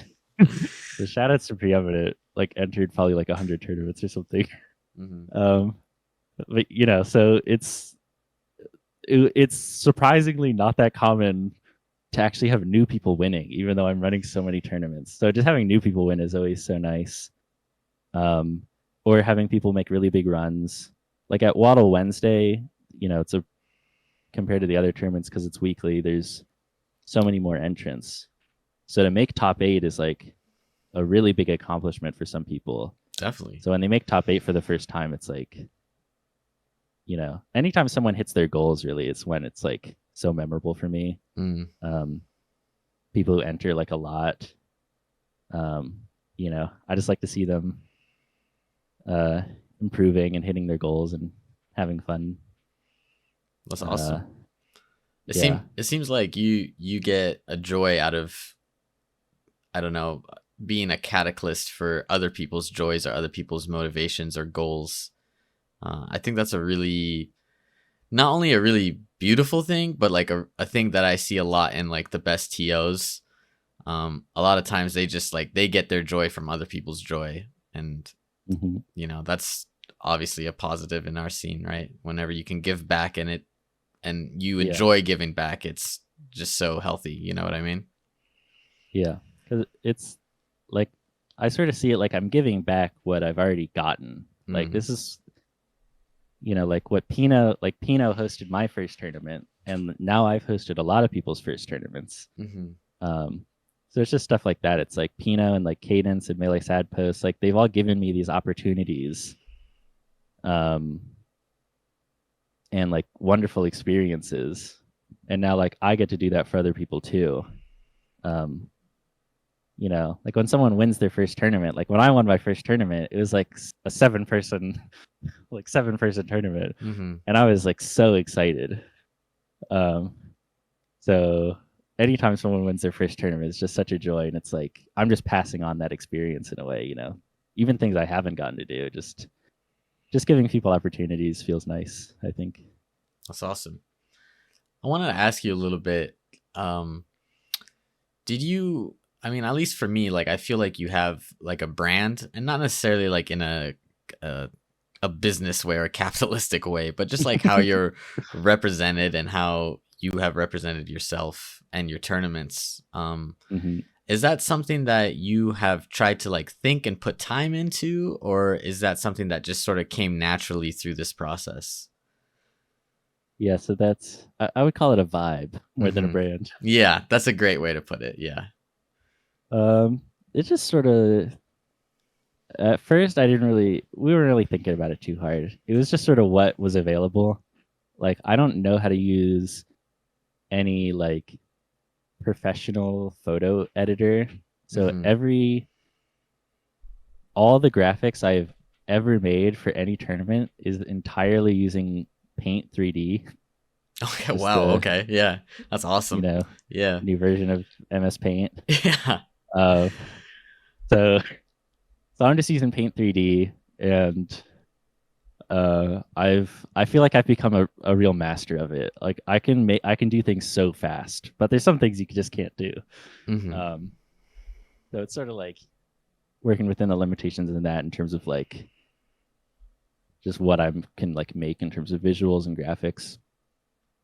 So shout outs to Preeminent, like entered probably like 100 tournaments or something. Mm-hmm. But so it's surprisingly not that common to actually have new people winning, even though I'm running so many tournaments. So just having new people win is always so nice. Um, or having people make really big runs. Like at Waddle Wednesday, it's a compared to the other tournaments because it's weekly. There's so many more entrants. So to make top 8 is like a really big accomplishment for some people. Definitely. So when they make top 8 for the first time, it's like, anytime someone hits their goals, really, it's when it's like so memorable for me. Mm. People who enter like a lot, um, I just like to see them improving and hitting their goals and having fun. That's awesome. Yeah. It seems like you get a joy out of, I don't know, being a catalyst for other people's joys or other people's motivations or goals. I think that's a really not only a really beautiful thing, but like a thing that I see a lot in like the best TOs. A lot of times they just like they get their joy from other people's joy, and Hmm. that's obviously a positive in our scene, right? Whenever you can give back and you Yeah, enjoy giving back, it's just so healthy. You know what I mean? yeah. Because it's like I sort of see it like I'm giving back what I've already gotten. Like Mm, this is, like what Pino hosted my first tournament, and now I've hosted a lot of people's first tournaments. mm-hmm. Um, so it's just stuff like that. It's like Pino and like Cadence and Melee Sad Post. Like they've all given me these opportunities, um, and like wonderful experiences, and now like I get to do that for other people too. Um, like when someone wins their first tournament, like when I won my first tournament, it was like a 7-person, like 7-person tournament, Mm-hmm. and I was like so excited. Um, so anytime someone wins their first tournament, it's just such a joy, and it's like I'm just passing on that experience in a way. Even things I haven't gotten to do, just giving people opportunities feels nice, I think. That's awesome. I wanted to ask you a little bit. Um, did you? I mean, at least for me, like I feel like you have like a brand, and not necessarily like in a, a business way or a capitalistic way, but just like how you're represented and how you have represented yourself and your tournaments. Hmm. Is that something that you have tried to like think and put time into, or is that something that just sort of came naturally through this process? Yeah, so I would call it a vibe more than a Hmm. brand. Yeah, that's a great way to put it. Yeah. It's just sort of at first we weren't really thinking about it too hard. It was just sort of what was available. Like I don't know how to use any like professional photo editor. So Hmm. all the graphics I've ever made for any tournament is entirely using Paint 3D. Okay. Just Wow. the, Okay. Yeah. That's you awesome. know, Yeah. new version of MS Paint. Yeah. Uh, so I'm just using Paint 3D, and I feel like I've become a real master of it. Like I can do things so fast, but there's some things you just can't do. Hmm. Um, so it's sort of like working within the limitations in that in terms of like just what I can like make in terms of visuals and graphics.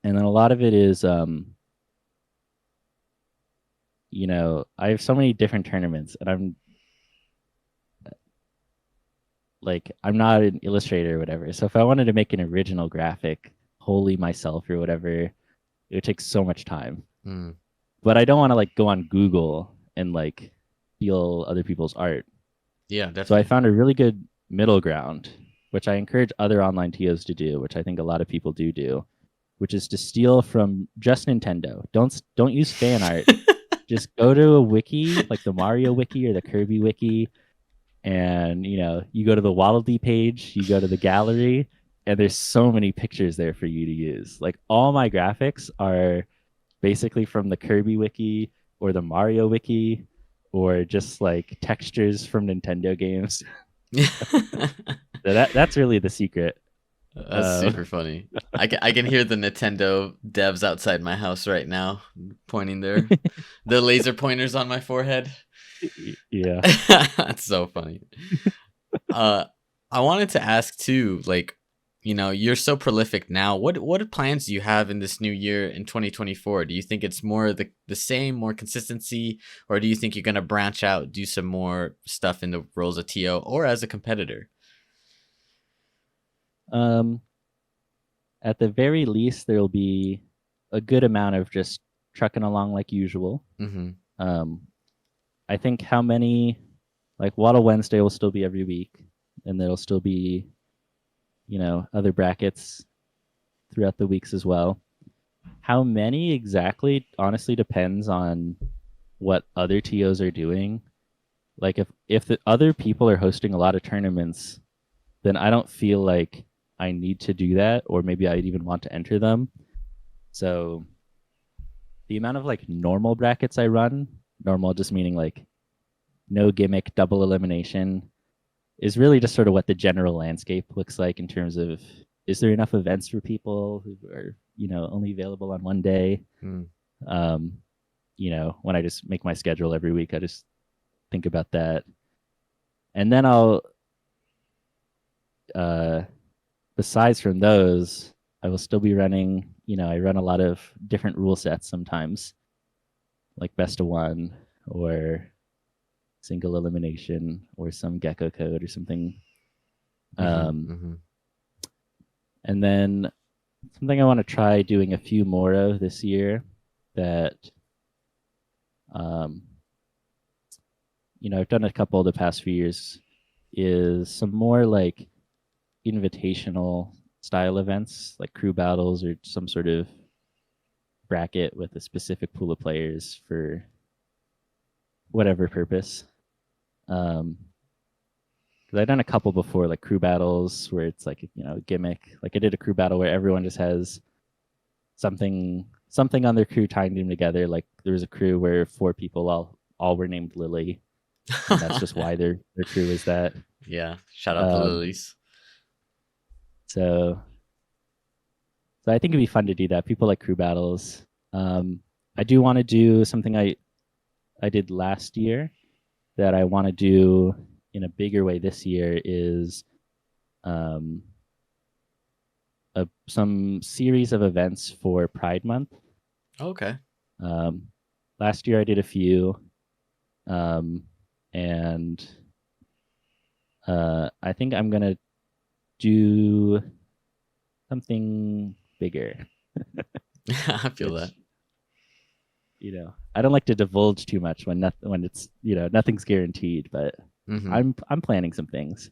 And then a lot of it is I have so many different tournaments, and I'm not an illustrator or whatever. So if I wanted to make an original graphic wholly myself or whatever, it would take so much time. Mm. But I don't want to like go on Google and like steal other people's art. Yeah. So I Definitely. found a really good middle ground, which I encourage other online TOs to do, which I think a lot of people do, which is to steal from just Nintendo. Don't use fan art. Just go to a wiki, like the Mario wiki or the Kirby wiki, and you go to the Waddle Dee page, you go to the gallery, and there's so many pictures there for you to use. Like all my graphics are basically from the Kirby wiki or the Mario wiki or just like textures from Nintendo games. So that's really the secret. That's Uh, super funny. I can hear the Nintendo devs outside my house right now, pointing the laser pointers on my forehead. yeah. That's so funny. Uh, I wanted to ask too, like, you're so prolific now. What plans do you have in this new year in 2024? Do you think it's more the same, more consistency, or do you think you're gonna branch out, do some more stuff in the roles of TO or as a competitor? Um, at the very least, there will be a good amount of just trucking along like usual. Mm-hmm. Um, I think how many like Waddle Wednesday will still be every week, and there'll still be other brackets throughout the weeks as well. How many exactly honestly depends on what other TOs are doing. Like if the other people are hosting a lot of tournaments, then I don't feel like I need to do that, or maybe I'd even want to enter them. So the amount of like normal brackets I run, normal just meaning like no gimmick, double elimination, is really just sort of what the general landscape looks like in terms of is there enough events for people who are, only available on one day? Mm. Um, when I just make my schedule every week, I just think about that. And then uh, besides from those, I will still be running, I run a lot of different rule sets sometimes, like best of one or single elimination or some gecko code or something. Mm-hmm, Um, mm-hmm. and then something I want to try doing a few more of this year that, um, I've done a couple the past few years is some more like invitational style events, like crew battles or some sort of bracket with a specific pool of players for whatever purpose. Um, because I've done a couple before, like crew battles where it's like a gimmick. Like I did a crew battle where everyone just has something on their crew tying them together. Like there was a crew where four people all were named Lily, and that's just why their crew is that. Yeah, shout out the Um, lilies. so I think it'd be fun to do that. People like crew battles. Um, I do want to do something I did last year that I want to do in a bigger way this year is um, some series of events for Pride Month. Okay. Um, last year I did a few, um, and I think I'm gonna do something bigger, I feel that. which I don't like to divulge too much when it's nothing's guaranteed, but Mm-hmm. I'm planning some things.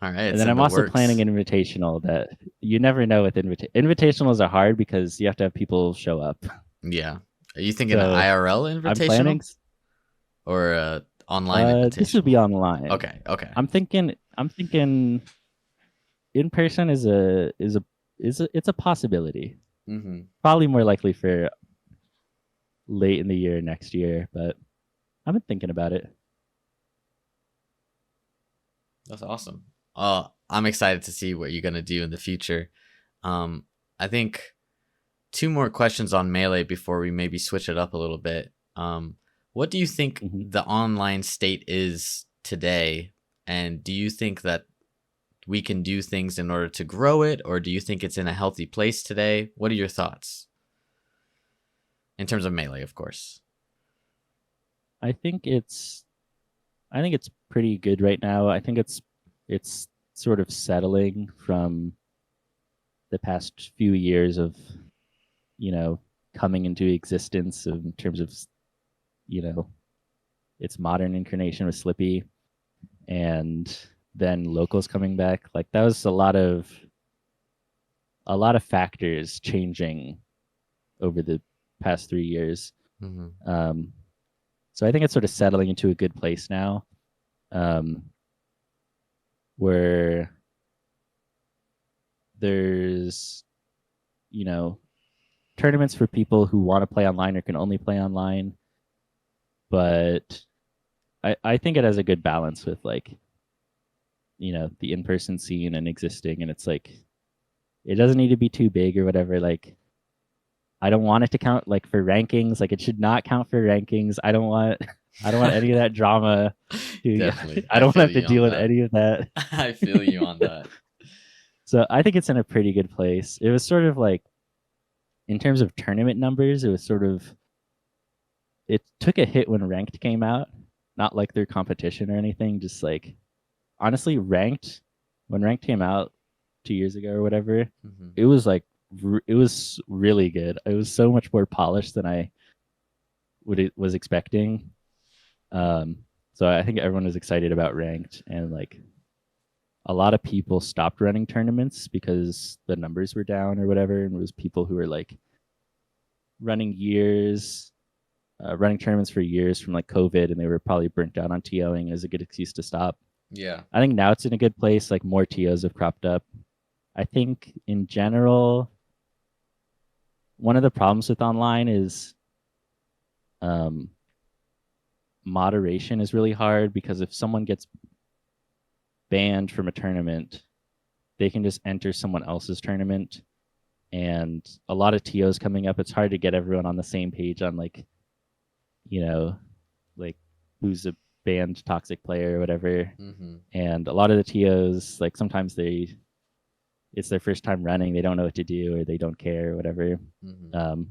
All right, And it's then in I'm the also planning works. an invitational that you never know with invitationals are hard because you have to have people show up. Yeah. Are you thinking an So IRL I'm planning. invitational or a online This would be invitational? online. Okay, okay. I'm thinking in person it's a possibility. Mm-hmm. Probably more likely for late in the year next year, but I've been thinking about it. That's awesome. I'm excited to see what you're gonna do in the future. I think two more questions on Melee before we maybe switch it up a little bit. What do you think Hmm. the online state is today? And do you think that we can do things in order to grow it, or do you think it's in a healthy place today? What are your thoughts in terms of Melee, of course? I think it's I think it's pretty good right now. I think it's sort of settling from the past few years of you know coming into existence in terms of you know its modern incarnation with Slippi, and then locals coming back. Like that was a lot of factors changing over the past 3 years. Mm-hmm. Um, so I think it's sort of settling into a good place now, um, where there's you know tournaments for people who want to play online or can only play online, but I think it has a good balance with like the in-person scene and existing, and it's like it doesn't need to be too big or whatever. Like I don't want it to count like for rankings. Like it should not count for rankings. I don't want any of that drama. Definitely. I I don't want to feel have to you on deal with that. any of that. I feel you on that. So I think it's in a pretty good place. It was sort of like in terms of tournament numbers, it took a hit when ranked came out. Not like their competition or anything, just like honestly ranked when ranked came out 2 years ago or whatever, Mm-hmm. it was like it was really good. It was so much more polished than I was expecting. Um, so I think everyone was excited about ranked, and like a lot of people stopped running tournaments because the numbers were down or whatever, and it was people who were like running running tournaments for years from like COVID, and they were probably burnt out on TOing as a good excuse to stop. Yeah. I think now it's in a good place. Like more TOs have cropped up. I think in general, one of the problems with online is um, moderation is really hard because if someone gets banned from a tournament, they can just enter someone else's tournament. And a lot of TOs coming up, it's hard to get everyone on the same page on like, you know, like who's a banned toxic player or whatever. Mm-hmm. And a lot of the TOs, like sometimes it's their first time running, they don't know what to do or they don't care or whatever. Mm-hmm.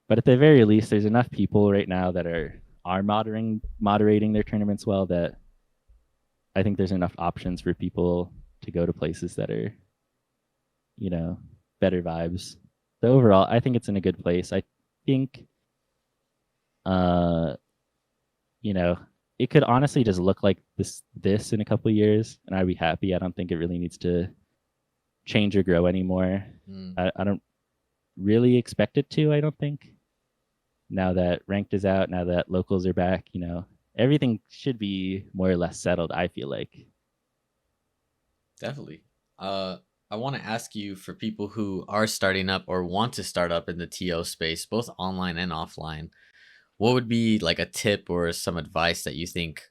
But at the very least, there's enough people right now that are moderating their tournaments well that I think there's enough options for people to go to places that are, you know, better vibes. So overall, I think it's in a good place. I think, you know, it could honestly just look like this in a couple of years, and I'd be happy. I don't think it really needs to change or grow anymore. Mm. I don't really expect it to. I don't think. Now that ranked is out, now that locals are back, you know, everything should be more or less settled. I feel like. Definitely. I want to ask you, for people who are starting up or want to start up in the TO space, both online and offline, what would be like a tip or some advice that you think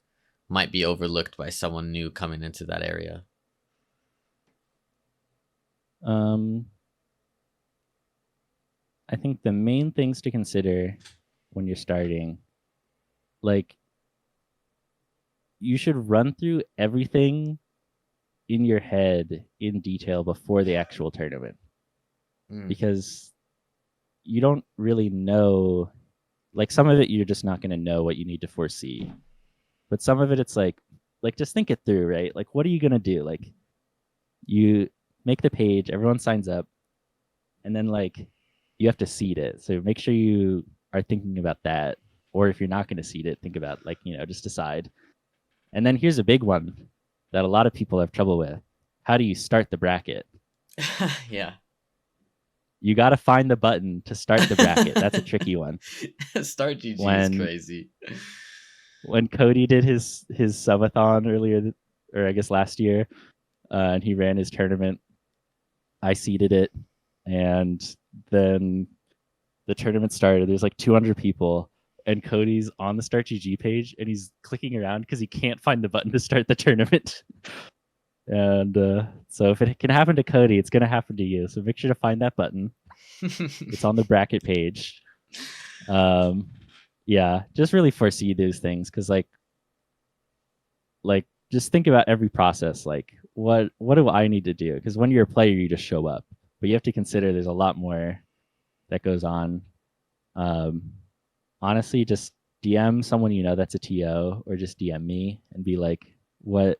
might be overlooked by someone new coming into that area? I think the main things to consider when you're starting, like, you should run through everything in your head in detail before the actual tournament, because you don't really know, like some of it you're just not going to know what you need to foresee, but some of it it's like just think it through, right? Like what are you going to do? Like you make the page, everyone signs up, and then like you have to seed it, so make sure you are thinking about that. Or if you're not going to seed it, think about, like, you know, just decide. And then here's a big one that a lot of people have trouble with: how do you start the bracket? Yeah. You got to find the button to start the bracket. That's a tricky one. Start GG is crazy. When Cody did his subathon earlier, or I guess last year, and he ran his tournament, I seeded it, and then the tournament started. There's like 200 people, and Cody's on the Start GG page, and he's clicking around because he can't find the button to start the tournament. And so if it can happen to Cody, it's going to happen to you. So make sure to find that button. It's on the bracket page. Yeah, just really foresee those things, because like just think about every process. Like what do I need to do? Because when you're a player, you just show up, but you have to consider there's a lot more that goes on. Honestly, just DM someone you know that's a TO, or just DM me and be like, what,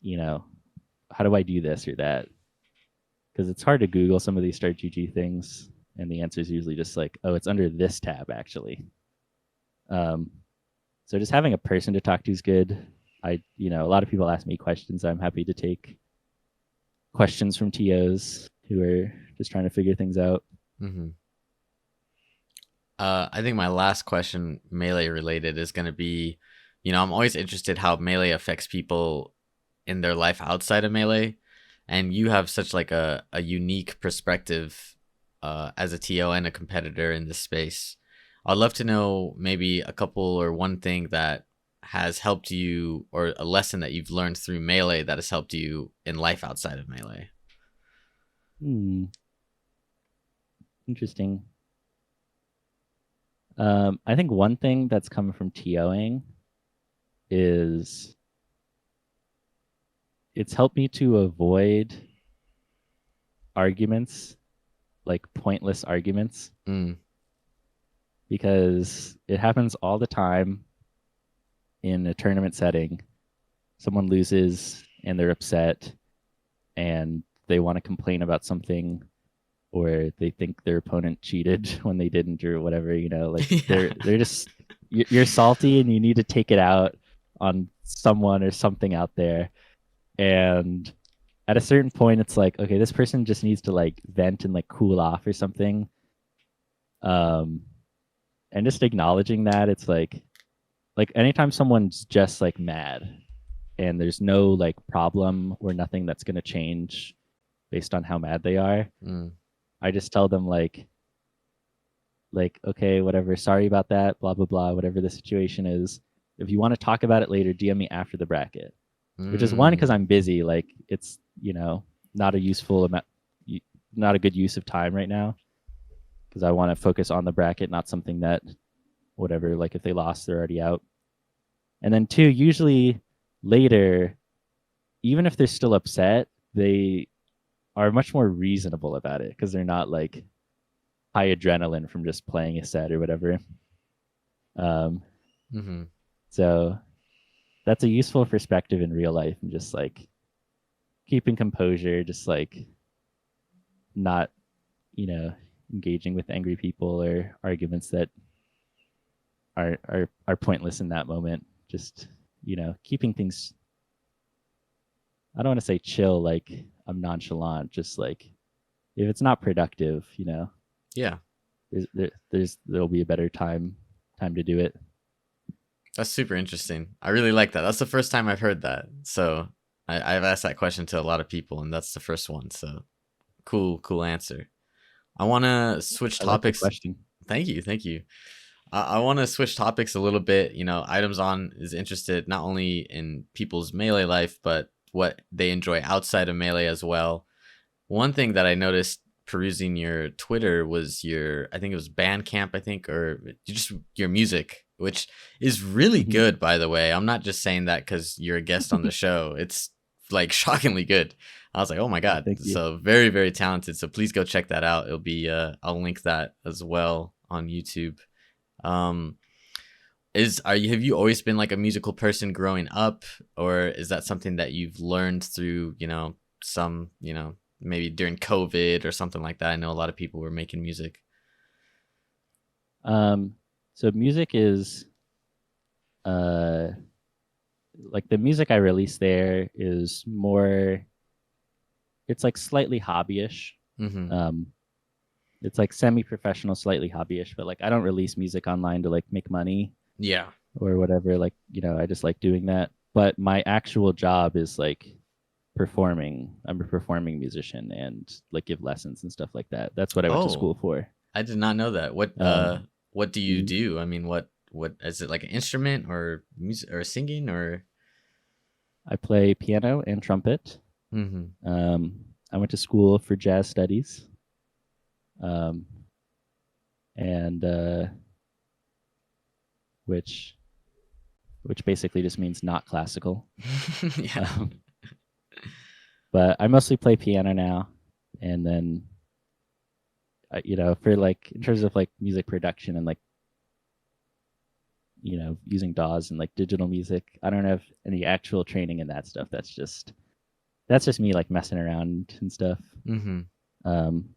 you know, how do I do this or that? Because it's hard to Google some of these Start GG things, and the answer is usually just like, oh, it's under this tab actually. So just having a person to talk to is good. A lot of people ask me questions. I'm happy to take questions from TOs who are just trying to figure things out. Mm-hmm. I think my last question, Melee related, is going to be, I'm always interested how Melee affects people in their life outside of Melee. And you have such like a unique perspective as a TO and a competitor in this space. I'd love to know maybe a couple or one thing that has helped you, or a lesson that you've learned through Melee that has helped you in life outside of Melee. Interesting. I think one thing that's come from TOing is it's helped me to avoid arguments, like pointless arguments, because it happens all the time in a tournament setting. Someone loses and they're upset and they want to complain about something, or they think their opponent cheated when they didn't, or whatever, like yeah. they're just, you're salty and you need to take it out on someone or something out there. And at a certain point it's like, okay, this person just needs to like vent and like cool off or something. And just acknowledging that, it's like anytime someone's just like mad and there's no like problem or nothing that's going to change based on how mad they are, I just tell them like, okay, whatever, sorry about that, blah, blah, blah, whatever the situation is. If you want to talk about it later, DM me after the bracket. Which is one, because I'm busy. Like, it's you know, not a useful amount, not a good use of time right now because I want to focus on the bracket, not something that whatever. Like if they lost, they're already out. And then two, usually later, even if they're still upset, they are much more reasonable about it because they're not like high adrenaline from just playing a set or whatever. Um, Mm-hmm. so that's a useful perspective in real life and just like keeping composure, just like not, engaging with angry people or arguments that are pointless in that moment. Just, keeping things, I don't want to say chill, like I'm nonchalant, just like if it's not productive, Yeah, there'll be a better time to do it. that's super interesting. I really like that. That's the first time I've heard that. So I've asked that question to a lot of people, and that's the first one. So cool answer. I want to switch I like the topics. question. Thank you. I want to switch topics a little bit. Items on is interested not only in people's melee life, but what they enjoy outside of melee as well. One thing that I noticed perusing your Twitter was I think it was Bandcamp, I think, or just your music, which is really Mhm. good, by the way. I'm not just saying that because you're a guest on the show. It's like shockingly good. I was like, oh my Oh, God. thank you. So very, very talented. So please go check that out. It'll be, I'll link that as well on YouTube. Um, have you always been like a musical person growing up, or is that something that you've learned through, some, maybe during COVID or something like that? I know a lot of people were making music. Um, so music is uh like the music I release there is more, it's like slightly hobbyish. Mm-hmm. Um, it's like semi-professional, slightly hobbyish, but like I don't release music online to like make money Yeah. or whatever. Like, I just like doing that. But my actual job is like performing. I'm a performing musician and like give lessons and stuff like that. That's what I went to Oh, school for. I did not know that. Um, What do you mm, do? I mean, what is it, like an instrument or music or singing or? I play piano and trumpet. Mm-hmm. I went to school for jazz studies. Um, and which basically just means not classical. Yeah. Um, but I mostly play piano now, and then for like in terms of like music production and like using DAWs and like digital music, I don't have any actual training in that stuff. That's just me like messing around and stuff. Mm-hmm. Um,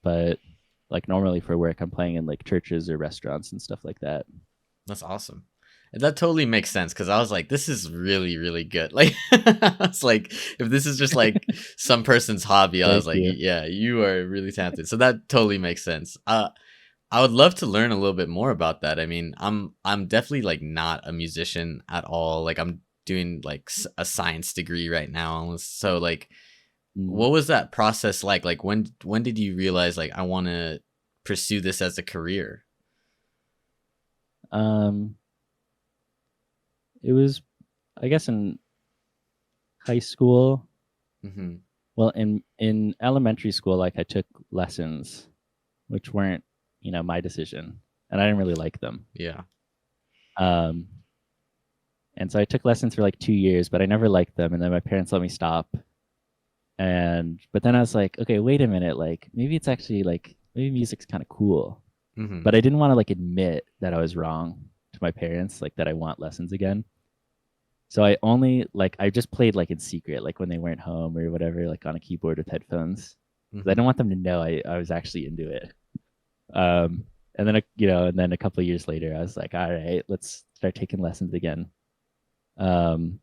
but like normally for work, I'm playing in like churches or restaurants and stuff like that. That's awesome. That totally makes sense because I was like, this is really, really good. Like, it's like, if this is just like some person's hobby, I was Thank like, you. yeah, you are really talented. So that totally makes sense. I would love to learn a little bit more about that. I mean, I'm definitely like not a musician at all. Like, I'm doing like a science degree right now. So like, Mm. what was that process like? Like, when did you realize like I want to pursue this as a career? Um, it was, I guess, in high school. Mm-hmm. Well, in elementary school, like I took lessons, which weren't, my decision, and I didn't really like them. Yeah. Um, and so I took lessons for like 2 years, but I never liked them, and then my parents let me stop. But then I was like, okay, wait a minute, like maybe it's actually like maybe music's kind of cool, Mm-hmm. but I didn't want to like admit that I was wrong to my parents, like that I want lessons again. So I just played like in secret, like when they weren't home or whatever, like on a keyboard with headphones. 'Cause I Mm-hmm. didn't want them to know I was actually into it. Um, and then a couple of years later, I was like, all right, let's start taking lessons again. Um,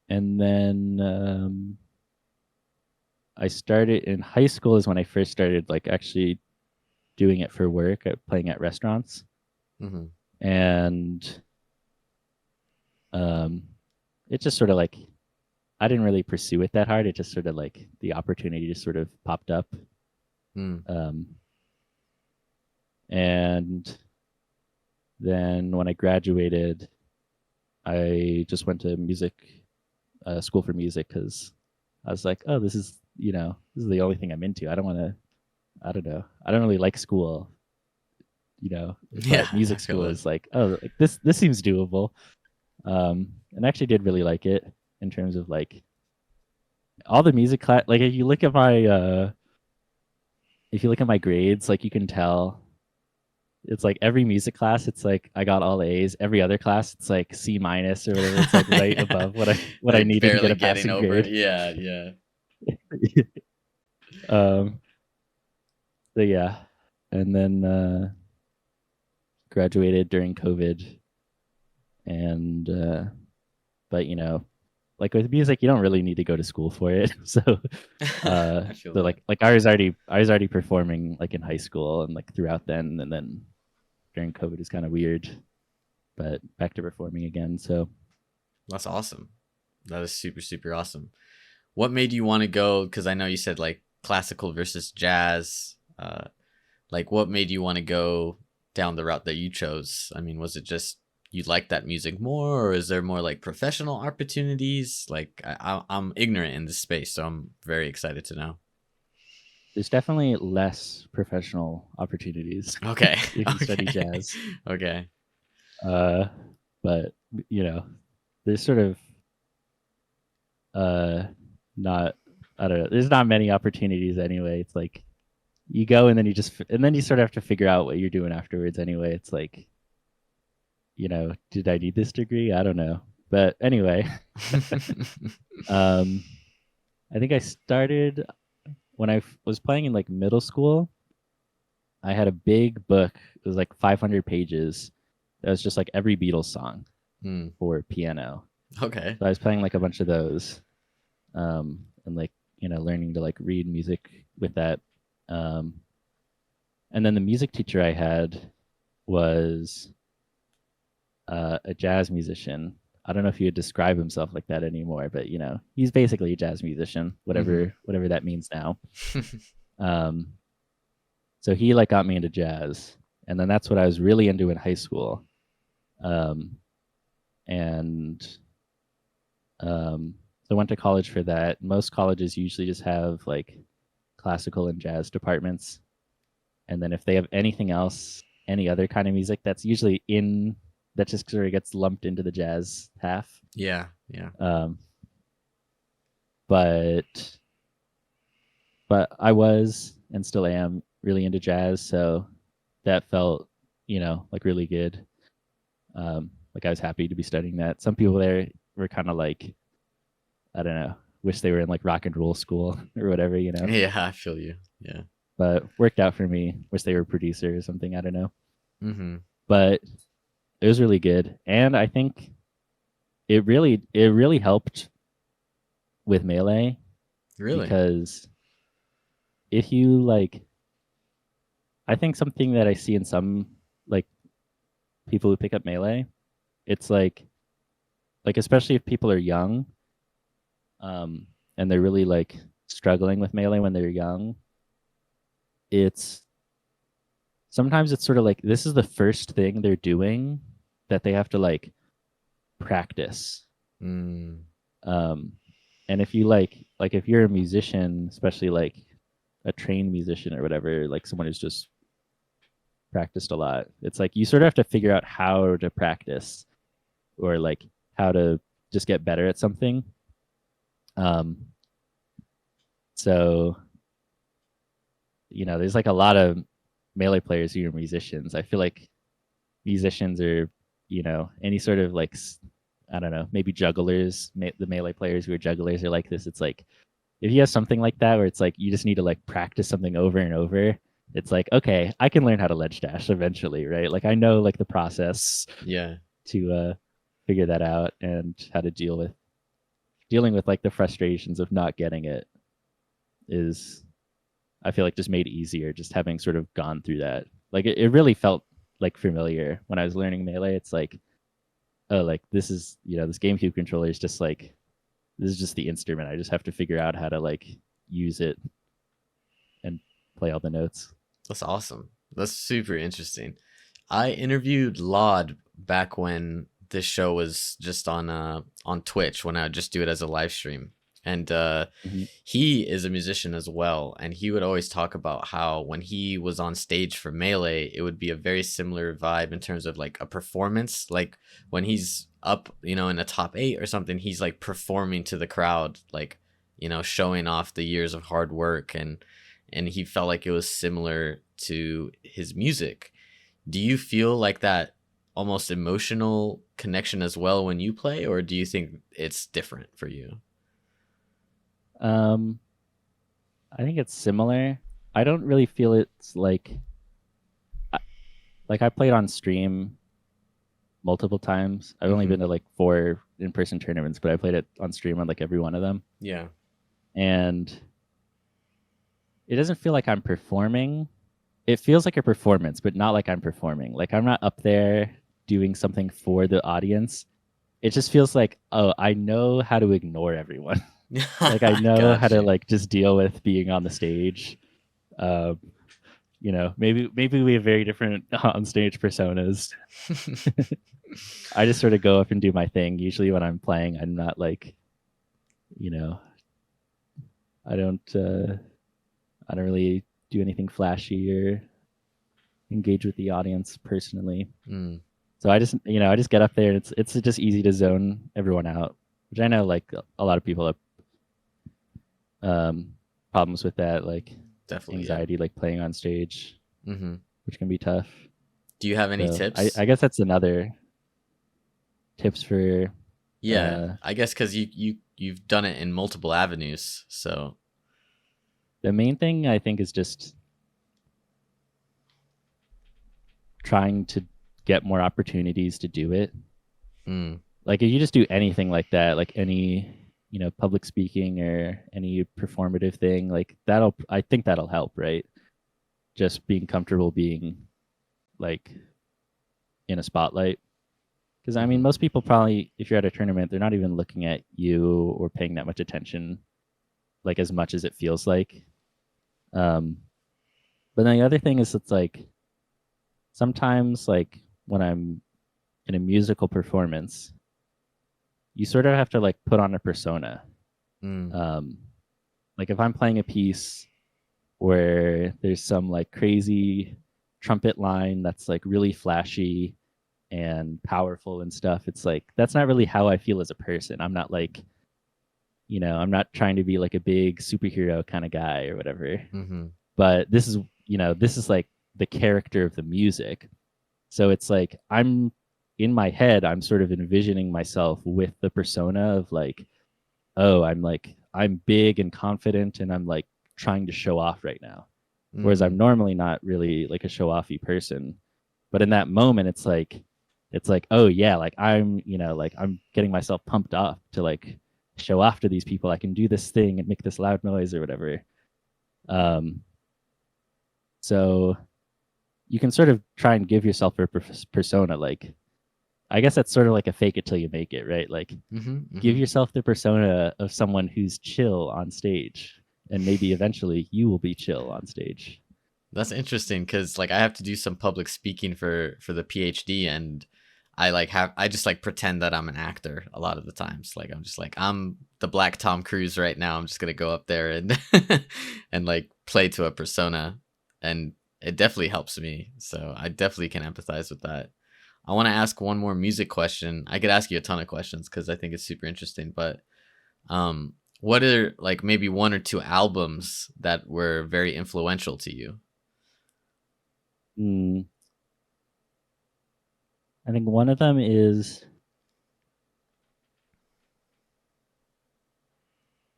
and then I started in high school is when I first started like actually doing it for work, playing at restaurants, Mm-hmm. and um, it just sort of like I didn't really pursue it that hard. It just sort of like the opportunity just sort of popped up. Mm. Um, and then when I graduated, I just went to music school for music because I was like, oh, this is this is the only thing I'm into. I don't want to. I don't know. I don't really like school, Yeah, but I music feel school it. is like, oh, like this seems doable. And I actually did really like it in terms of like all the music class. Like if you look at my grades, like you can tell it's like every music class, it's like I got all A's. Every other class, it's like C minus or whatever. It's like right Yeah. above what I Like needed to get barely a getting passing over. grade. Yeah, yeah. um, so yeah, and then graduated during COVID, and but like with music, you don't really need to go to school for it. So I feel so that. like I was already performing like in high school and like throughout then, and then during COVID is kind of weird, but back to performing again. So That's awesome. That is super, super awesome. What made you want to go? Because I know you said like classical versus jazz. Like, what made you want to go down the route that you chose? I mean, was it just you like that music more, or is there more like professional opportunities? Like, I'm ignorant in this space, so I'm very excited to know. there's definitely less professional opportunities Okay. if you study Okay. jazz. Okay. Uh, but you know, there's sort of uh not I don't know. There's not many opportunities anyway. It's like you go and then you sort of have to figure out what you're doing afterwards anyway. It's like, did I need this degree? I don't know. But anyway, um I think I started when was playing in like middle school. I had a big book. It was like 500 pages. That was just like every Beatles song Hmm. for piano. Okay. So I was playing like a bunch of those, and like learning to like read music with that. Um, and then the music teacher I had was a jazz musician. I don't know if he would describe himself like that anymore, but he's basically a jazz musician, Mm-hmm. whatever that means now. Um, so he like got me into jazz, and then that's what I was really into in high school. Um, and so I went to college for that. Most colleges usually just have like classical and jazz departments, and then if they have anything else, any other kind of music, that's usually in that just sort of gets lumped into the jazz half. Yeah. Yeah. Um, but I was and still am really into jazz, so that felt like really good. Like I was happy to be studying that. Some people there were kind of like, I don't know, wish they were in like rock and roll school or whatever. Yeah. I feel you. Yeah. But worked out for me. Wish they were a producer or something. I don't know. Mm-hmm. But it was really good, and I think it really helped with melee Really? because if you like, I think something that I see in some like people who pick up melee, it's like especially if people are young, and they're really like struggling with melee when they're young, it's sometimes it's sort of like this is the first thing they're doing that they have to like practice. Mm. Um, and if you like if you're a musician, especially like a trained musician or whatever, like someone who's just practiced a lot, it's like you sort of have to figure out how to practice or like how to just get better at something. Um, so there's like a lot of melee players who are musicians. I feel like musicians are, any sort of like, I don't know, maybe jugglers, the melee players who are jugglers are like this. It's like, if you have something like that where it's like you just need to like practice something over and over, it's like, okay, I can learn how to ledge dash eventually, right? Like I know like the process Yeah. to figure that out and how to dealing with like the frustrations of not getting it is, I feel like, just made easier just having sort of gone through that. Like it really felt like familiar when I was learning melee. It's like, oh, like this is this GameCube controller is just like this is just the instrument. I just have to figure out how to like use it and play all the notes. That's awesome. That's super interesting. I interviewed Laud back when this show was just on Twitch when I would just do it as a live stream. And Mhm. he is a musician as well, and he would always talk about how when he was on stage for Melee, it would be a very similar vibe in terms of like a performance. Like when he's up, in a top 8 or something, he's like performing to the crowd, like, showing off the years of hard work, and he felt like it was similar to his music. Do you feel like that almost emotional connection as well when you play, or do you think it's different for you? Um, I think it's similar. I don't really feel it's like I played on stream multiple times. I've only Hmm. been to like 4 in-person tournaments, but I played it on stream on like every one of them. Yeah. And it doesn't feel like I'm performing. It feels like a performance, but not like I'm performing. Like I'm not up there doing something for the audience. It just feels like, oh, I know how to ignore everyone. Like I know how Got to you. like just deal with being on the stage. Um, maybe we have very different on stage personas. I just sort of go up and do my thing. Usually when I'm playing, I'm not like, you know, I don't I don't really do anything flashy or engage with the audience personally. Mm, So I just get up there and it's just easy to zone everyone out, which I know like a lot of people have problems with that, like definitely, yeah. anxiety, like playing on stage, Hmm. which can be tough. Do you have any So tips? I guess that's another tips for Yeah, uh, I guess because you've done it in multiple avenues, so. the main thing I think is just trying to get more opportunities to do it. Mm, Like if you just do anything like that, like any public speaking or any performative thing, like I think that'll help, right? Just being comfortable being like in a spotlight. Because I mean, hmm. most people probably, if you're at a tournament, they're not even looking at you or paying that much attention, like as much as it feels like. Um, but then the other thing is, it's like sometimes, like when I'm in a musical performance, you sort of have to like put on a persona. Mm, Um, like if I'm playing a piece where there's some like crazy trumpet line that's like really flashy and powerful and stuff, it's like that's not really how I feel as a person. I'm not like, I'm not trying to be like a big superhero kind of guy or whatever. hmm. But this is like the character of the music. So it's like I'm in my head, I'm sort of envisioning myself with the persona of like, oh, I'm big and confident and I'm like trying to show off right now. Whereas I'm Mm, normally not really like a show offy person. But in that moment it's like, oh yeah, like like I'm getting myself pumped up to like show off to these people. I can do this thing and make this loud noise or whatever. Um, so you can sort of try and give yourself a persona. Like, I guess that's sort of like a fake it till you make it, right? Like, hmm. give Hmm. yourself the persona of someone who's chill on stage, and maybe eventually you will be chill on stage. That's interesting because like I have to do some public speaking for the PhD, and I just like pretend that I'm an actor a lot of the times. Like I'm just like I'm the Black Tom Cruise right now. I'm just gonna go up there and and like play to a persona, and it definitely helps me. So I definitely can empathize with that. I want to ask one more music question. I could ask you a ton of questions because I think it's super interesting. But what are like maybe one or two albums that were very influential to you? Mm, I think one of them is,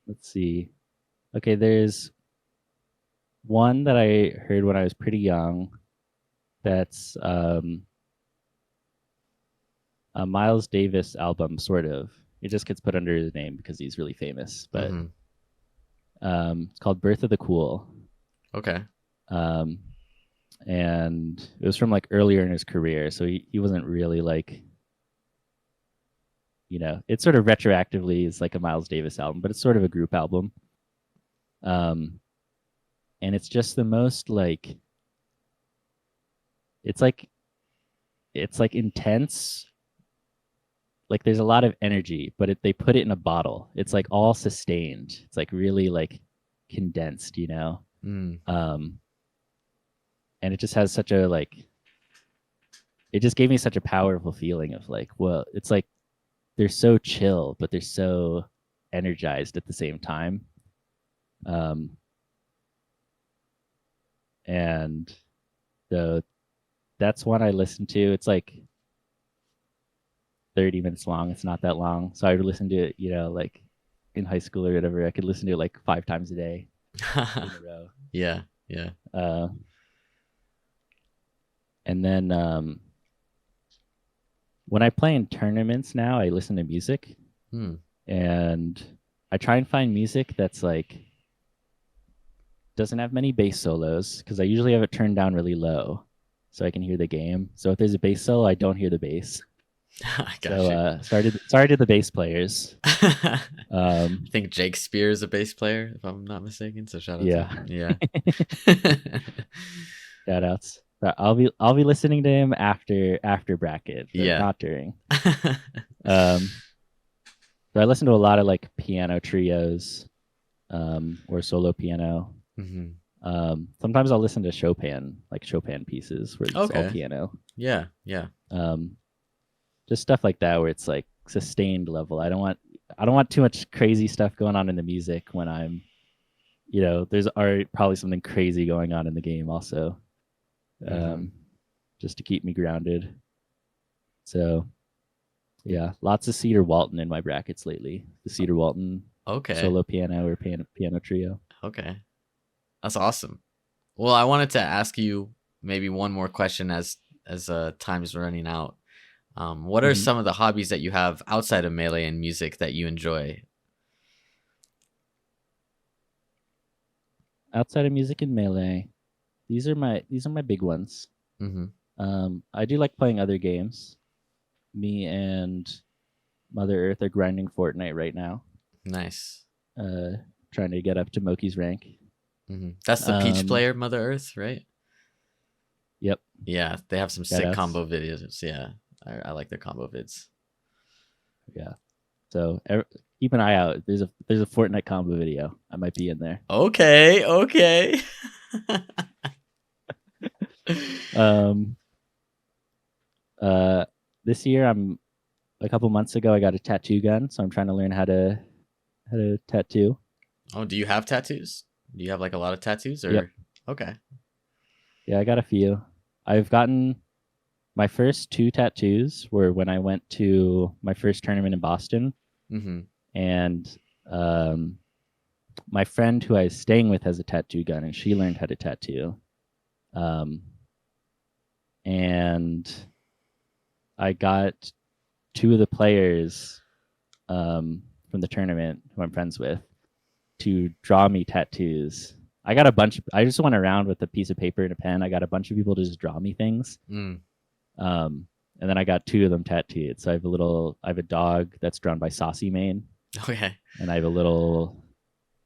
let's see. Okay, there's one that I heard when I was pretty young. That's a Miles Davis album, sort of. It just gets put under his name because he's really famous. But Hmm. it's called "Birth of the Cool," Okay. um, and it was from like earlier in his career, so he wasn't really like, it sort of retroactively is like a Miles Davis album, but it's sort of a group album. Um, and it's just the most like it's like it's like intense, like there's a lot of energy, but they put it in a bottle. It's like all sustained. It's like really like condensed, you know. Mm. And it just has such a like. It just gave me such a powerful feeling of like, well, it's like they're so chill, but they're so energized at the same time. And so that's one I listened to. It's like 30 minutes long. It's not that long. So I would listen to it, you know, like in high school or whatever. I could listen to it like 5 times a day in a row. Yeah, yeah. And then when I play in tournaments now, I listen to music. And I try and find music that's like doesn't have many bass solos because I usually have it turned down really low so I can hear the game. So if there's a bass solo, I don't hear the bass. I got So sorry to the bass players. I think Jake Spear is a bass player, if I'm not mistaken. So shout out to him. Yeah. Shout outs. I'll be listening to him after bracket, but not during. So I listen to a lot of like piano trios, or solo piano. Sometimes I'll listen to Chopin pieces where it's all piano. Yeah, yeah. Just stuff like that where it's like sustained level. I don't want too much crazy stuff going on in the music when I'm, you know, there's probably something crazy going on in the game also, just to keep me grounded. So, yeah, lots of Cedar Walton in my brackets lately. The Cedar Walton solo piano or piano trio. Okay. That's awesome. Well, I wanted to ask you maybe one more question as time is running out. What are some of the hobbies that you have outside of Melee and music that you enjoy? Outside of music and Melee, these are my big ones. I do like playing other games. Me and Mother Earth are grinding Fortnite right now. Nice. Trying to get up to Moki's rank. That's the Peach player, Mother Earth, right? Yep. Yeah, they have some sick combo videos. Yeah, I like their combo vids. Yeah. So keep an eye out. There's a Fortnite combo video. I might be in there. Okay. This year a couple months ago I got a tattoo gun, so I'm trying to learn how to tattoo. Oh, do you have tattoos? Do you have like a lot of tattoos or Yep. Okay. Yeah, I got a few. I've gotten my first 2 tattoos were when I went to my first tournament in Boston. And my friend who I was staying with has a tattoo gun, and she learned how to tattoo. And I got 2 of the players from the tournament who I'm friends with to draw me tattoos. I got a bunch. I just went around with a piece of paper and a pen. I got a bunch of people to just draw me things. And then I got 2 of them tattooed. So I have a dog that's drawn by Saucy Mane. Okay. And I have a little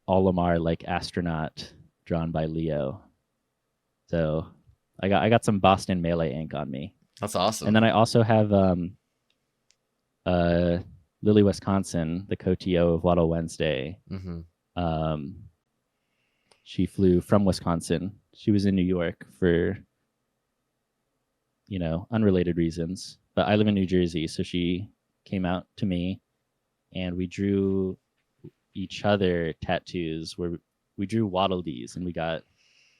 Olimar like astronaut drawn by Leo. So I got some Boston Melee ink on me. That's awesome. And then I also have Lily Wisconsin, the co-TO of Waddle Wednesday. She flew from Wisconsin. She was in New York for, you know, unrelated reasons. But I live in New Jersey, so she came out to me, and we drew each other tattoos where we drew Waddle Dees, and we got.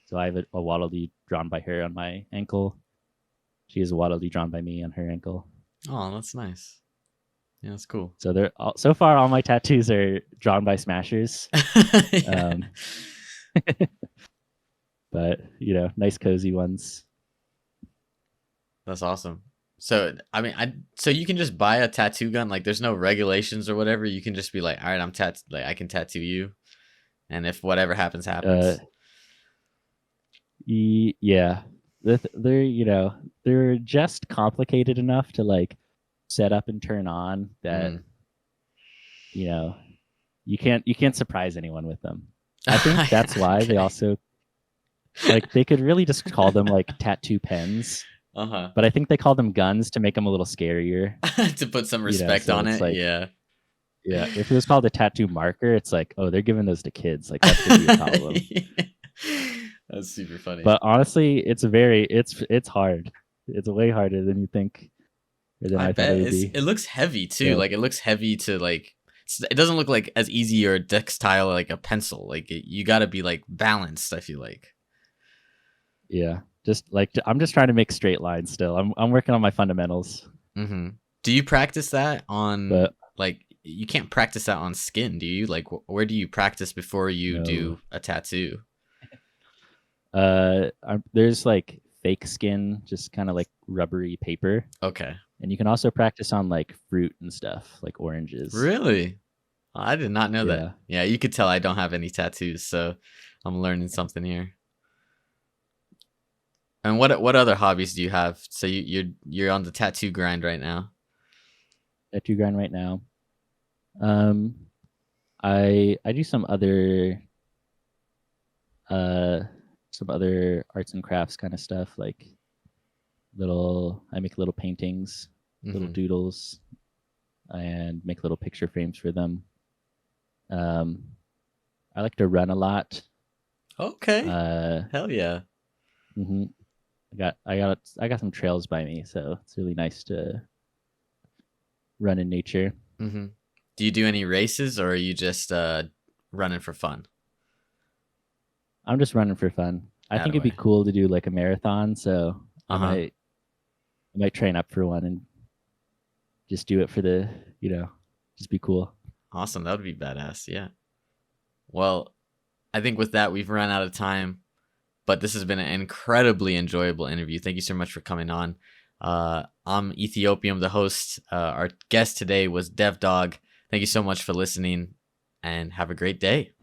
So I have a Waddle Dee drawn by her on my ankle. She has a Waddle Dee drawn by me on her ankle. Oh, that's nice. Yeah, that's cool. So so far all my tattoos are drawn by Smashers. But you know, nice cozy ones. That's awesome. So I mean, so you can just buy a tattoo gun. Like, there's no regulations or whatever. You can just be like, all right, like I can tattoo you, and if whatever happens, happens. Yeah, they're just complicated enough to like set up and turn on that you know you can't surprise anyone with them. I think that's why they also like they could really just call them like tattoo pens. Uh-huh. But I think they call them guns to make them a little scarier. To put some respect So on it's it. like, Yeah. yeah, if it was called a tattoo marker, it's like, oh, they're giving those to kids. Like that's gonna be a problem. That's super funny. But honestly, it's hard. It's way harder than you think or than I I thought it bet would be. it looks heavy too. So Like it looks heavy to like it doesn't look like as easy or textile like a pencil. Like you got to be like balanced, I feel like. yeah, just like I'm just trying to make straight lines still. I'm working on my fundamentals. Mhm. Do you practice that on But like you can't practice that on skin, do you? Like where do you practice before you no. do a tattoo? There's like fake skin, just kind of like rubbery paper, Okay. and you can also practice on like fruit and stuff, like oranges. Really? I did not know that. Yeah. Yeah, you could tell I don't have any tattoos, so I'm learning something here. And what other hobbies do you have? So you're on the tattoo grind right now. Tattoo grind right now. Um, I do uh some other arts and crafts kind of stuff, like I make little paintings, little Hmm. doodles, and make little picture frames for them. Um, I like to run a lot. Okay. Uh, Hell yeah. mhm. I got some trails by me, so it's really nice to run in nature. Hmm. Do you do any races or are you just running for fun? I'm just running for fun. I think it'd be Attaway. cool to do like a marathon, so Uh-huh. I might train up for one and just do it for just be cool. Awesome. That would be badass. Yeah. Well, I think with that we've run out of time, but this has been an incredibly enjoyable interview. Thank you so much for coming on. I'm Ethiopium, the host. Our guest today was DevDogg. Thank you so much for listening and have a great day.